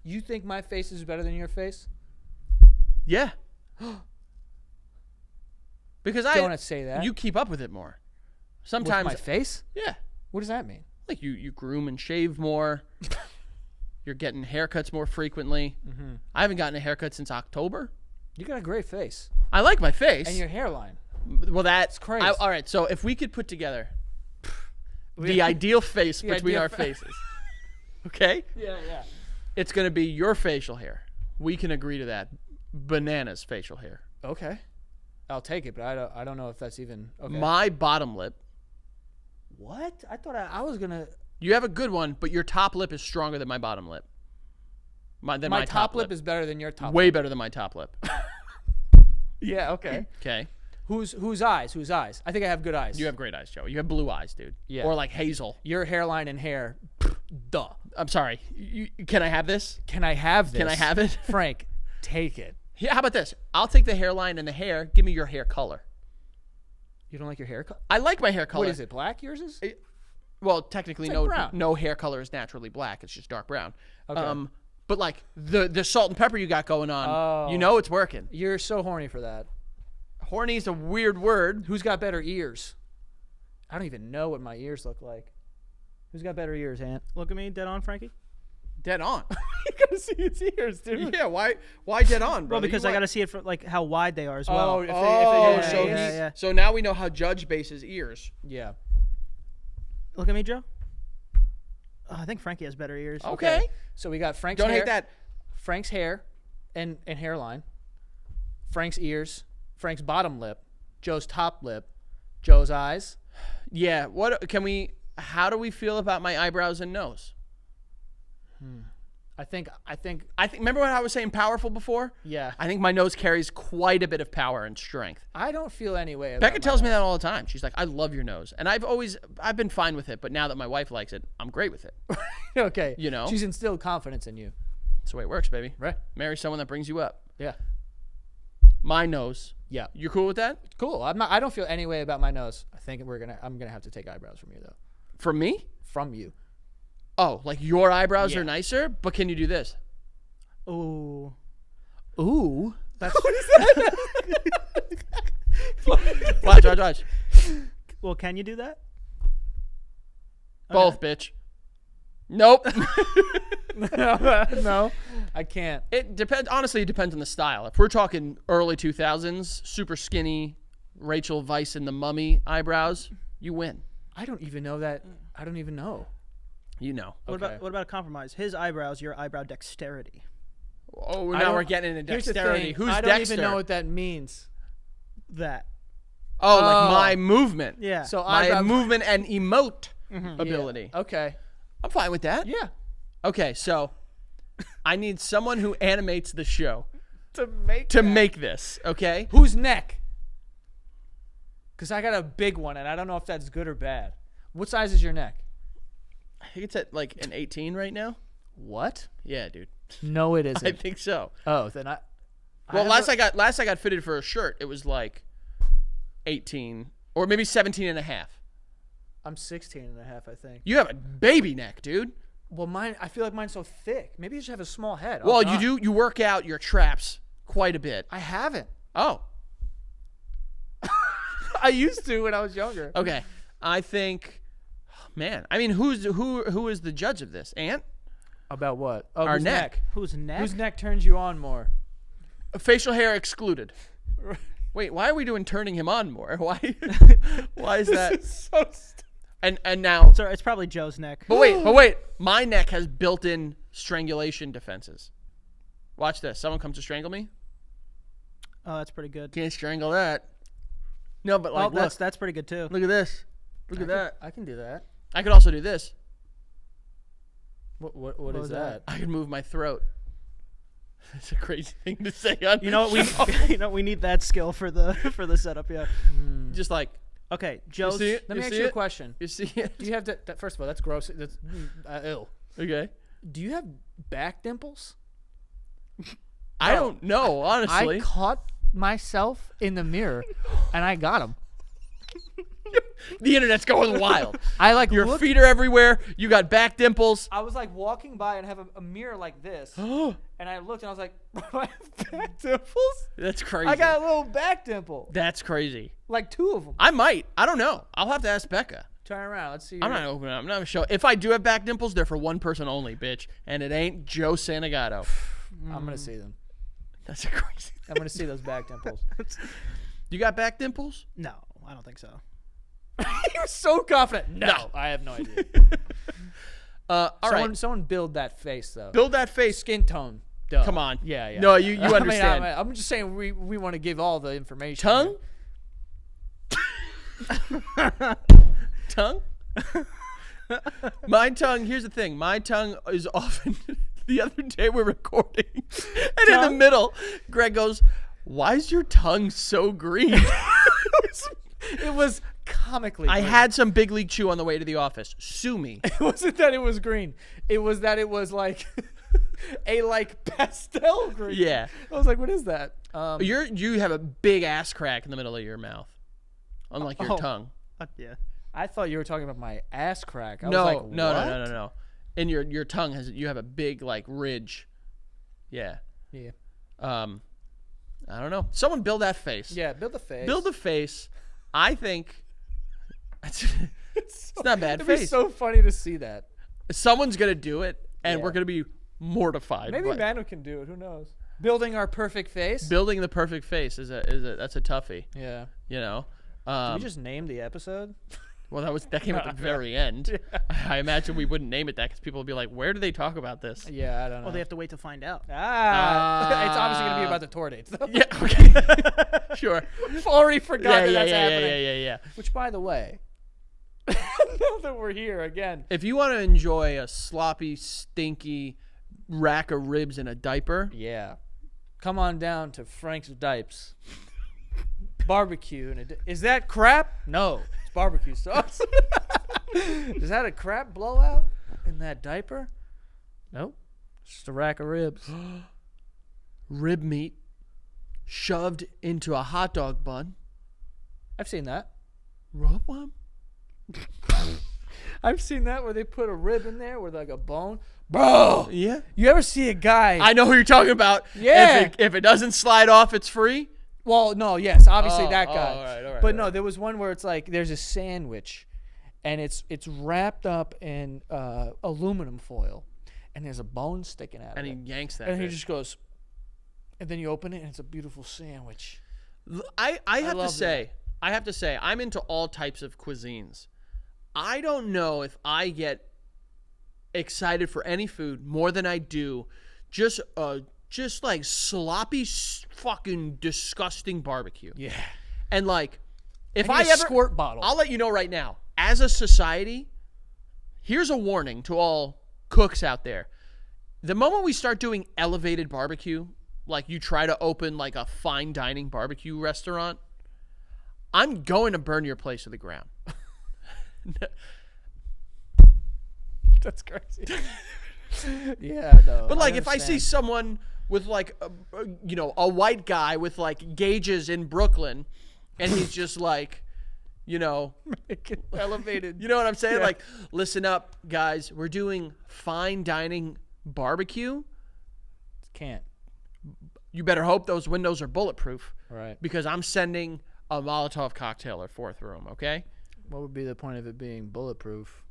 You think my face is better than your face? Yeah. Because Don't say that. You keep up with it more. With Sometimes my face? Yeah. What does that mean? Like you groom and shave more. You're getting haircuts more frequently. Mm-hmm. I haven't gotten a haircut since October. You got a great face. I like my face. And your hairline. Well, that's crazy. All right, so if we could put together the ideal face between our faces, okay? Yeah. It's going to be your facial hair. We can agree to that. Banana's facial hair. Okay. I'll take it, but I don't know if that's even okay. My bottom lip. What? I thought I was gonna. You have a good one, but your top lip is stronger than my bottom lip. My top lip is better than your top. Way lip. better than my top lip. Yeah. Okay. Okay. Whose eyes? Whose eyes? I think I have good eyes. You have great eyes, Joe. You have blue eyes, dude. Yeah. Or like hazel. Your hairline and hair. Duh. I'm sorry. Can I have this? Can I have this? Can I have it? Frank, take it. Yeah. How about this? I'll take the hairline and the hair. Give me your hair color. You don't like your hair color? I like my hair color. What is it? Black? Yours is? Well, technically, It's like brown. no hair color is naturally black. It's just dark brown. Okay. But like the salt and pepper you got going on, you know it's working. You're so horny for that. Horny is a weird word. Who's got better ears? I don't even know what my ears look like. Who's got better ears, Ant? Look at me, dead on, Frankie. Dead on. You gotta see his ears, dude. Yeah. Why dead on, bro? Well, because I got to see it for like how wide they are as Oh, well. if they so yeah. so now we know how Judge bases ears. yeah. Look at me, Joe. Oh, I think Frankie has better ears. Okay. So we got Frank's Don't hair. hate that. Frank's hair and hairline. Frank's ears. Frank's bottom lip. Joe's top lip. Joe's eyes. Yeah. How do we feel about my eyebrows and nose? I think. Remember what I was saying powerful before? Yeah. I think my nose carries quite a bit of power and strength. I don't feel any way about Becca my tells me nose. that all the time. She's like, I love your nose. And I've been fine with it, but now that my wife likes it, I'm great with it. Okay. You know? She's instilled confidence in you. That's the way it works, baby. Right. Marry someone that brings you up. Yeah. My nose. Yeah. You're cool with that? Cool. I don't feel any way about my nose. I think I'm gonna have to take eyebrows from you though. From me? From you. Oh, like your eyebrows Yeah. are nicer, but can you do this? Ooh. Ooh. That's Watch. well. Can you do that? Both, bitch. Nope. No, I can't. It depends. Honestly, it depends on the style. If we're talking early 2000s, super skinny, Rachel Weisz and the Mummy eyebrows, you win. I don't even know that. I don't even know. You know. What Okay. about a compromise? His eyebrows, your eyebrow dexterity. Oh, I now don't- we're getting into Here's the dexterity. thing, Who's I don't Dexter? even know what that means. That. Oh, Oh. like my movement. Yeah. So My eyebrow movement and emote Yeah. ability. Okay. I'm fine with that. Yeah. Okay, so I need someone who animates the show To make to make this, okay? whose neck? Because I got a big one, and I don't know if that's good or bad. What size is your neck? I think it's at like an 18 right now. What? Yeah, dude. No, it isn't. I think so. Oh, then I. Well, have last I got fitted for a shirt, it was like 18 or maybe 17 and a half. I'm 16 and a half, I think. You have a baby neck, dude. Well, mine. I feel like mine's so thick. Maybe you should have a small head. Well, God. you work out your traps quite a bit. I haven't. Oh, I used to when I was younger. okay. I think, man. I mean, who is the judge of this? Ant? About what? Oh, Our whose neck. Whose neck? Whose neck turns you on more? Facial hair excluded. Wait, why are we doing turning him on more? Why? Why is that? So And now, Sorry, it's probably Joe's neck. but wait. My neck has built-in strangulation defenses. Watch this. Someone comes to strangle me. Oh, that's pretty good. Can't strangle that. No, but like, Oh, that's pretty good too. look at this. Look at that. I can do that. I could also do this. What was is that? I could move my throat. It's a crazy thing to say on You know what we need that skill for the setup. Yeah. just like Okay, you Joe's. see it. Let me ask see you a it? question. You see it? Do you have that? First of all, that's gross. That's ill. Okay. Do you have back dimples? I don't know, honestly. I caught myself in the mirror, and I got them. The internet's going wild. I like Your looked- feet are everywhere. You got back dimples. I was like walking by and have a mirror like this, and I looked and I was like, I have back dimples. That's crazy. I got a little back dimple, That's crazy. like 2 of them. I might. I don't know. I'll have to ask Becca. Turn around. Let's see. I'm not opening. I'm not gonna show. If I do have back dimples, they're for one person only, bitch, and it ain't Joe Santagato. I'm gonna see them. That's a crazy. I'm gonna see those back dimples. You got back dimples? No, I don't think so. You're so confident. No. I have no idea. All right. Someone build that face though. Build that face. Skin tone. Duh. Come on. Yeah. No, you I mean, understand. I'm just saying we want to give all the information. Tongue? here. Tongue? My tongue, here's the thing. My tongue is often, the other day we're recording, and in the middle, Greg goes, why is your tongue so green? It was comically. I green. had some Big League Chew on the way to the office. Sue me. It wasn't that it was green. It was that it was like a pastel green. Yeah. I was like, what is that? You have a big ass crack in the middle of your mouth, unlike your Oh. tongue. Yeah. I thought you were talking about my ass crack. I No, was like, no. what? And your tongue you have a big like ridge. Yeah. Yeah. I don't know. Someone build that face. Yeah. Build a face. Build a face. I think it's not a bad It'd face. be so funny to see that. Someone's gonna do it, and Yeah. we're gonna be mortified. Maybe but Manu can do it. Who knows? Building our perfect face. building the perfect face that's a toughie. Yeah. You know. Did we just name the episode? Well, that came at the very end. I imagine we wouldn't name it that because people would be like, "Where do they talk about this?" Yeah, I don't know. Well, they have to wait to find out. it's obviously gonna be about the tour dates. Though. Yeah. Okay. Sure. We've already forgotten Yeah. that's happening. Yeah. Which, by the way, now that we're here again, If you want to enjoy a sloppy, stinky, rack of ribs in a diaper. Yeah. Come on down to Frank's Dipes. Barbecue. Is that crap? No. It's barbecue sauce. Is that a crap blowout in that diaper? Nope. It's just a rack of ribs. Rib meat shoved into a hot dog bun. I've seen that. Rub one? I've seen that where they put a rib in there with like a bone. Bro, Yeah. you ever see a guy? I know who you're talking about. Yeah. If it doesn't slide off, it's free. Well, no, yes, obviously Oh, that guy. all right, But no, there was one where it's like there's a sandwich, and it's wrapped up in aluminum foil, and there's a bone sticking out And of he it. yanks that. And he bitch. just goes, and then you open it, and it's a beautiful sandwich. I have to love say, I'm into all types of cuisines. I don't know if I get excited for any food more than I do just like sloppy, fucking disgusting barbecue. Yeah. And like, if I I need a ever squirt bottle. I'll let you know right now. As a society, here's a warning to all cooks out there. The moment we start doing elevated barbecue, like you try to open like a fine dining barbecue restaurant, I'm going to burn your place to the ground. That's crazy. Yeah, no. But like, if I see someone with like, a white guy with like gauges in Brooklyn, and he's just like, elevated. you know what I'm saying? Yeah. Like, listen up, guys. We're doing fine dining barbecue. Can't. You better hope those windows are bulletproof, Right. because I'm sending a Molotov cocktail or fourth room. Okay. What would be the point of it being bulletproof?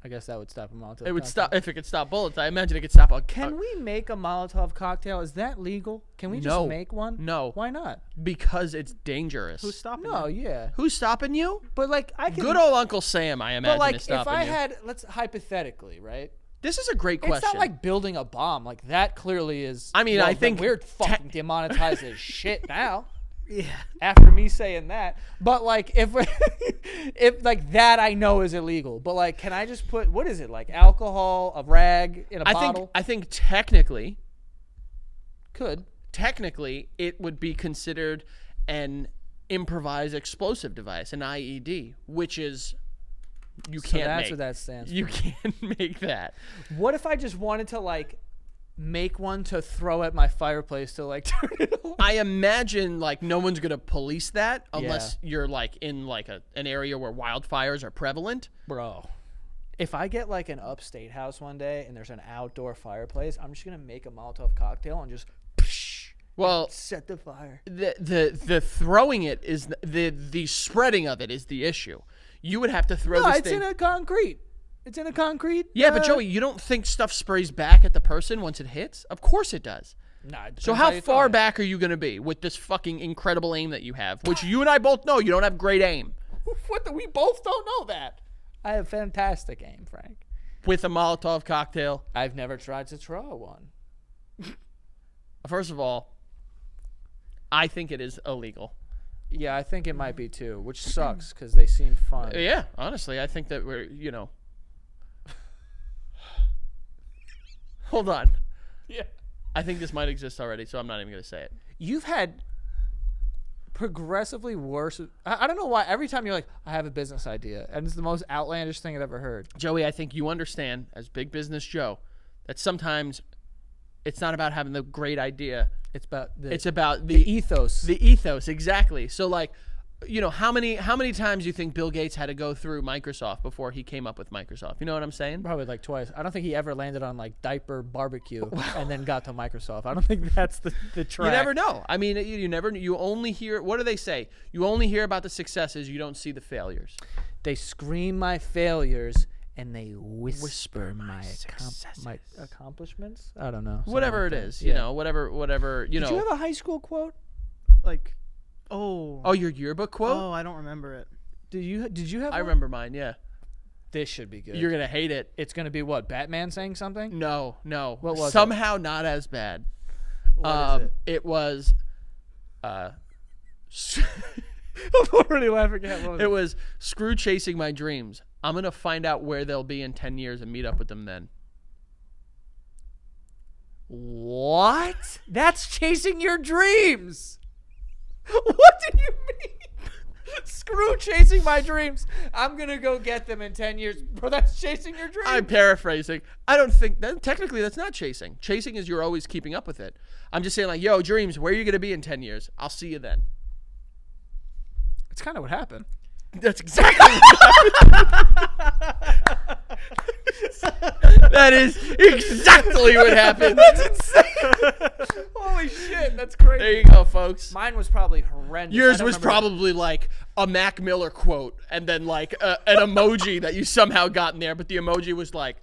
I guess that would stop a Molotov. It would cocktail. stop if it could stop bullets. I imagine it could stop a. Can we make a Molotov cocktail? Is that legal? Can we just No. make one? No. Why not? Because it's dangerous. Who's stopping No, you? yeah. Who's stopping you? But like I can. Good old Uncle Sam, I imagine, But like is if stopping I you. had, let's hypothetically, right? This is a great question. It's not like building a bomb. Like that clearly is. I mean, well, I think we're fucking demonetized as shit now. Yeah. After me saying that, but like if like that, I know is illegal. But like, can I just put what is it like alcohol, a rag in a bottle? I think technically Could. it would be considered an improvised explosive device, an IED, which is you So can't that's make. what that stands for. You can't make that. What if I just wanted to like make one to throw at my fireplace to like turn it on? I imagine like no one's gonna police that unless you're like in like an area where wildfires are prevalent. Bro, if I get like an upstate house one day and there's an outdoor fireplace, I'm just gonna make a Molotov cocktail and just Well, set the fire. the throwing it is the spreading of it is the issue. You would have to throw No, this it's thing. in a concrete. It's in a concrete. Yeah, but Joey, you don't think stuff sprays back at the person once it hits? Of course it does. Nah, it So depends how you far throw it. back are you going to be with this fucking incredible aim that you have, which you and I both know you don't have great aim, We both don't know that. I have fantastic aim, Frank. with a Molotov cocktail? I've never tried to throw one. First of all, I think it is illegal. Yeah, I think it might be too, which sucks because they seem fun. Yeah, honestly, I think that we're, Hold on. Yeah. I think this might exist already, so I'm not even going to say it. You've had progressively worse. I don't know why. Every time you're like, I have a business idea, and it's the most outlandish thing I've ever heard. Joey, I think you understand, as Big Business Joe, that sometimes it's not about having the great idea. It's about It's about the ethos. The ethos, exactly. So, like, how many times do you think Bill Gates had to go through Microsoft before he came up with Microsoft? You know what I'm saying? Probably like twice. I don't think he ever landed on like diaper barbecue and then got to Microsoft. I don't think that's the track. You never know. I mean, you only hear, what do they say? You only hear about the successes, you don't see the failures. They scream my failures and they whisper my accomplishments. I don't know. something Whatever like it that. is, Yeah. whatever, Did you have a high school quote? Like, oh. Oh, your yearbook quote? Oh, I don't remember it. Did you have? I one? remember mine, yeah. This should be good. You're going to hate it. It's gonna be what? Batman saying something? No. What was it? Somehow not as bad. What is it? It was I'm already laughing at what was it was screw chasing my dreams. I'm going to find out where they'll be in 10 years and meet up with them then. What? That's chasing your dreams. What do you mean? Screw chasing my dreams. I'm going to go get them in 10 years. Bro, that's chasing your dreams. I'm paraphrasing. I don't think that technically that's not chasing. Chasing is you're always keeping up with it. I'm just saying like, yo, dreams, where are you going to be in 10 years? I'll see you then. It's kind of what happened. That's exactly what happened. That is exactly what happened. That's insane. Holy shit, that's crazy. There you go, folks. Mine was probably horrendous. I Yours don't was remember- probably like a Mac Miller quote and then like an emoji that you somehow got in there, but the emoji was like,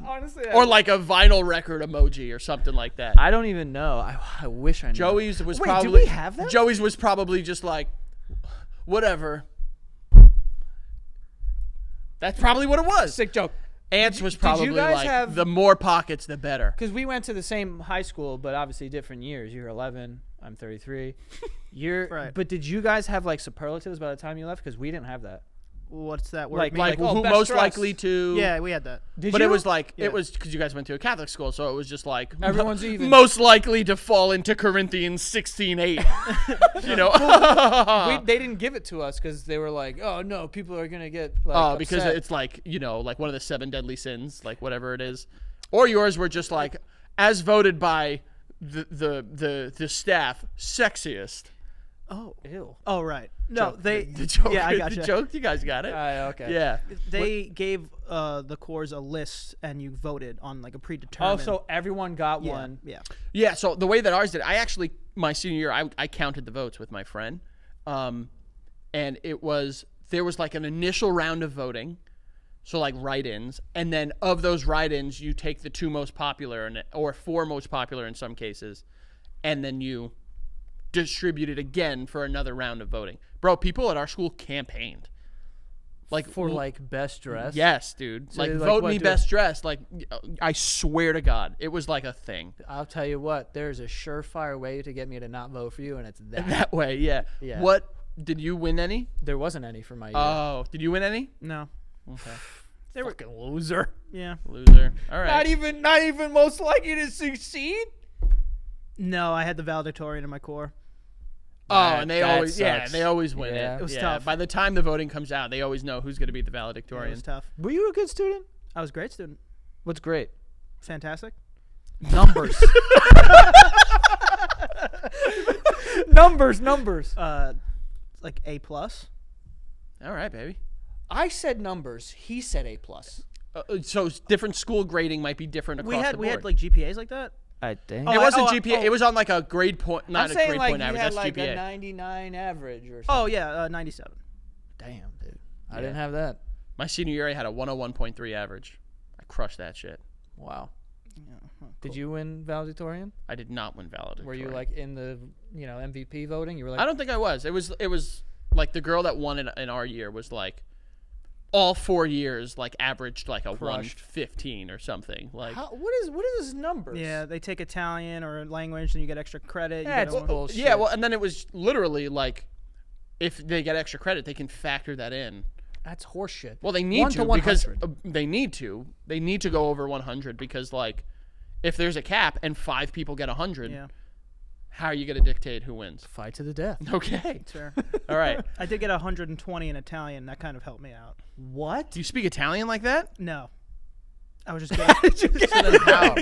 Honestly, or like a vinyl record emoji or something like that. I don't even know. I wish I knew. Joey's was Wait, probably. do we have that? Joey's was probably just like, whatever. That's probably what it was. Sick joke. Ants was did you probably guys like have- the more pockets, the better. Because we went to the same high school, but obviously different years. You're 11. I'm 33. You're Right. But did you guys have like superlatives by the time you left? Because we didn't have that. What's that word? Like- mean? Like oh, who best most dressed. likely to? Yeah, we had that. Did But you? it was like Yeah. it was because you guys went to a Catholic school, so it was just like Everyone's even. most likely to fall into Corinthians 16:8. You know, They didn't give it to us because they were like, "Oh no, people are gonna get like." oh, because upset." it's like like one of the 7 deadly sins, like whatever it is, or yours were just like as voted by the staff, sexiest. Oh. Ew. Oh, right. No, Joke. they. the joke. Yeah, I gotcha. The joke. You guys got it. Okay. Yeah. They gave the cores a list, and you voted on like a Oh, predetermined. so everyone got yeah, one. Yeah. Yeah, so the way that ours did, I actually, my senior year, I counted the votes with my friend. And there was like an initial round of voting, so like write-ins. And then of those write-ins, you take the 2 most popular, or 4 most popular in some cases, and then you distribute it again for another round of voting. Bro, people at our school campaigned. Like For like best dress. Yes, dude. So like like vote what, me do- best dressed. Like I swear to God, it was like a thing. I'll tell you what. There's a surefire way to get me to not vote for you, and it's that. That way, yeah. Yeah. What did you win any? There wasn't any for my year. Oh, did you win any? No. Okay. They were fucking loser. Yeah. Loser. All right. Not even most likely to succeed. No, I had the valedictorian in my core. Oh, and they That always sucks. they always win Yeah. it. It was Yeah, tough. By the time the voting comes out, they always know who's going to be the It valedictorian. was tough. Were you a good student? I was a great student. What's great? Fantastic. Numbers. numbers. Like A plus. All right, baby. I said numbers. He said A+. So different school grading might be different across the board. We had like GPAs like that. I think. Oh, it wasn't oh, GPA. oh. It was on like a grade point, not I'm a saying grade like point you average. had That's like GPA. a 99 average or something. Oh yeah, 97. Damn, dude. I didn't have that. My senior year, I had a 101.3 average. I crushed that shit. Wow. Yeah, Did you win valedictorian? I did not win valedictorian. Were you like in the MVP voting? You were like I don't think I was. It was like the girl that won in our year was like all 4 years like averaged like a Crushed. 115 or something. Like what is this numbers? Yeah, they take Italian or a language and you get extra credit. You That's get a- bullshit. yeah, well, and then it was literally like if they get extra credit, they can factor that in. That's horseshit. Well, they need 1 to because 100. they need to go over 100 because like if there's a cap and 5 people get 100, Yeah, how are you going to dictate who wins? Fight to the death. Okay. sure. All right. I did get 120 in Italian. That kind of helped me out. What? Do you speak Italian like that? No, I was just good. So then how?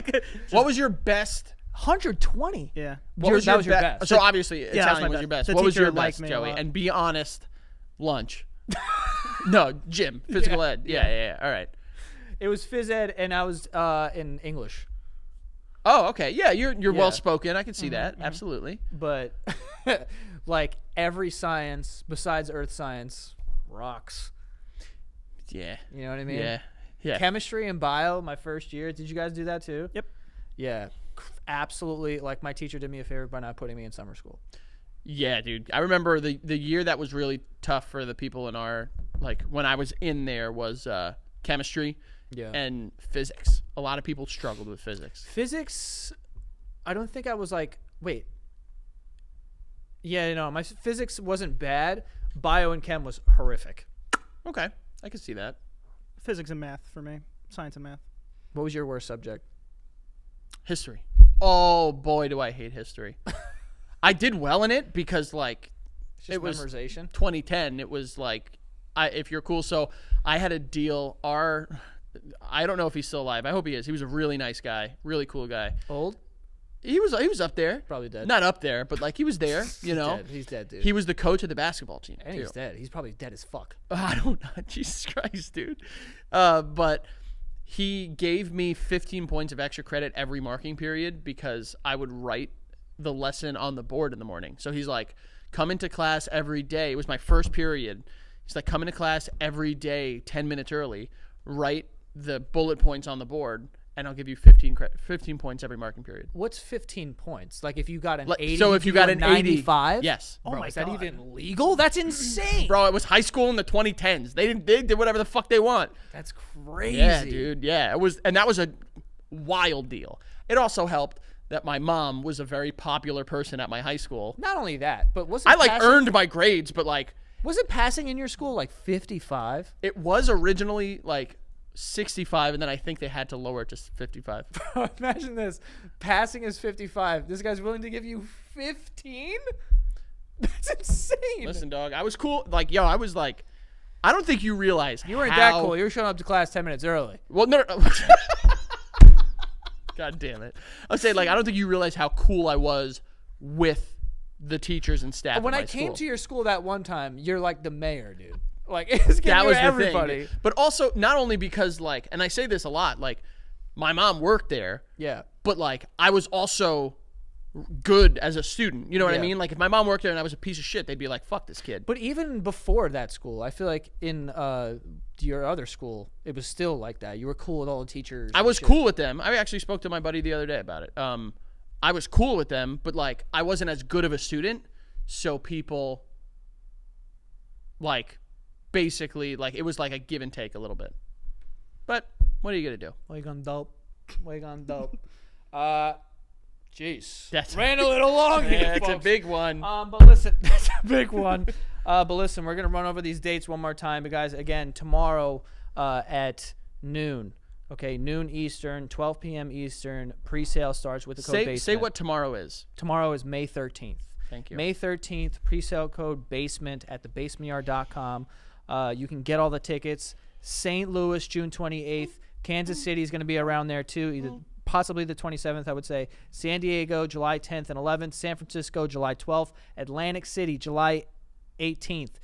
What was your best? 120. Yeah. What was that was your be- best. So obviously that was Italian my was your best. best. The What was teacher your liked best, me a Joey? lot. And be honest. Lunch. No, gym, physical ed. Yeah. All right. It was phys ed, and I was in English. Oh, okay. Yeah, you're Yeah. well spoken. I can see that. Absolutely. But like every science besides earth science rocks. Yeah. You know what I mean? Yeah. Yeah. Chemistry and bio, my first year. Did you guys do that too? Yep. Yeah. Absolutely. Like my teacher did me a favor by not putting me in summer school. Yeah, dude. I remember the year that was really tough for the people in our like when I was in there was chemistry Yeah. and physics. A lot of people struggled with physics. Physics, I don't think I was like, wait. Yeah, no, my physics wasn't bad. Bio and chem was horrific. Okay. I can see that. Physics and math for me. Science and math. What was your worst subject? History. Oh boy, do I hate history. I did well in it because like It's just it was memorization. 2010. It was like if you're cool. So I had a deal. I don't know if he's still alive. I hope he is. He was a really nice guy, really cool guy. Old? He was up there. Probably dead. Not up there, but like he was there. You know, He's dead, dude. he was the coach of the basketball team. and too. he's dead. He's probably dead as fuck. I don't know. Jesus Christ, dude. But he gave me 15 points of extra credit every marking period because I would write the lesson on the board in the morning. So he's like, come into class every day. It was my first period. He's like, come into class every day 10 minutes early, write the bullet points on the board, and I'll give you 15 points every marking period. What's 15 points? Like if you got an 80, So if you got an 80, 95? yes. Bro, my is that God. even legal? That's insane. Bro, it was high school in the 2010s. They did whatever the fuck they want. That's crazy. Yeah, dude. Yeah, it was, and that was a wild deal. It also helped that my mom was a very popular person at my high school. Not only that, but was it I like passing, earned my grades, but like Was it passing in your school like 55? it was originally like 65, and then I think they had to lower it to 55. Imagine this. Passing is 55. This guy's willing to give you 15? That's insane. Listen, dog, I was cool. Like, yo, I was like, I don't think you realize You weren't how, that cool. You were showing up to class 10 minutes early. Well, no. God damn it. I was saying, like, I don't think you realize how cool I was with the teachers and staff. When at I my came school. to your school that one time, you're like the mayor, dude. Like, it's giving That you was the everybody. thing. But also, not only because, like, and I say this a lot, like, my mom worked there, Yeah. but, like, I was also good as a student. You know what I Yeah. mean? Like, if my mom worked there and I was a piece of shit, they'd be like, fuck this kid. But even before that school, I feel like in your other school, it was still like that. You were cool with all the teachers. I and was shit. cool with them. I actually spoke to my buddy the other day about it. I was cool with them, but, like, I wasn't as good of a student, so people, like, basically, like, it was like a give and take a little bit. But what are you gonna do? What you gonna dope? What you gonna dope? Jeez. That's- Ran a little long here, Yeah, it's a folks. big one. But listen, that's a big one. But listen, we're gonna run over these dates one more time, but guys. Again, tomorrow at noon. Okay, noon Eastern, 12 p.m. Eastern. Pre-sale starts with the code basement. Say what tomorrow is. Tomorrow is May 13th. Thank you. May 13th, pre-sale code basement at thebasementyard.com. You can get all the tickets. St. Louis, June 28th. Kansas City is going to be around there too, either possibly the 27th, I would say. San Diego, July 10th and 11th. San Francisco, July 12th. Atlantic City, July 18th.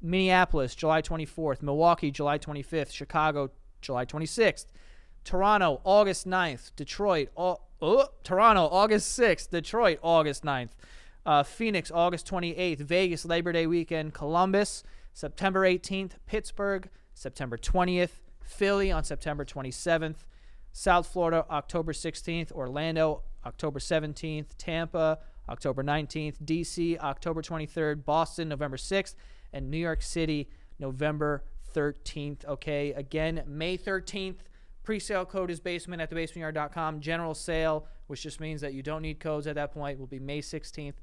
Minneapolis, July 24th. Milwaukee, July 25th. Chicago, July 26th. Toronto, August 9th. Detroit, Toronto, August 6th. Detroit, August 9th. Phoenix, August 28th. Vegas, Labor Day weekend. Columbus, September 18th. Pittsburgh, September 20th. Philly on September 27th. South Florida, October 16th. Orlando, October 17th. Tampa, October 19th. D.C., October 23rd. Boston, November 6th. And New York City, November 13th. Okay, again, May 13th. Pre-sale code is basement at thebasementyard.com. General sale, which just means that you don't need codes at that point, will be May 16th,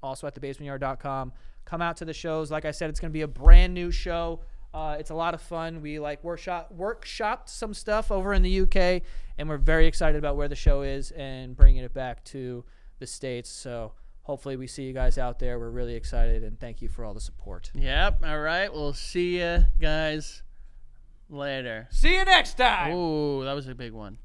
also at thebasementyard.com. Come out to the shows. Like I said, it's going to be a brand new show. It's a lot of fun. We like workshopped some stuff over in the UK, and we're very excited about where the show is and bringing it back to the States. So hopefully we see you guys out there. We're really excited, and thank you for all the support. Yep. All right. We'll see you guys later. See you next time. Ooh, that was a big one.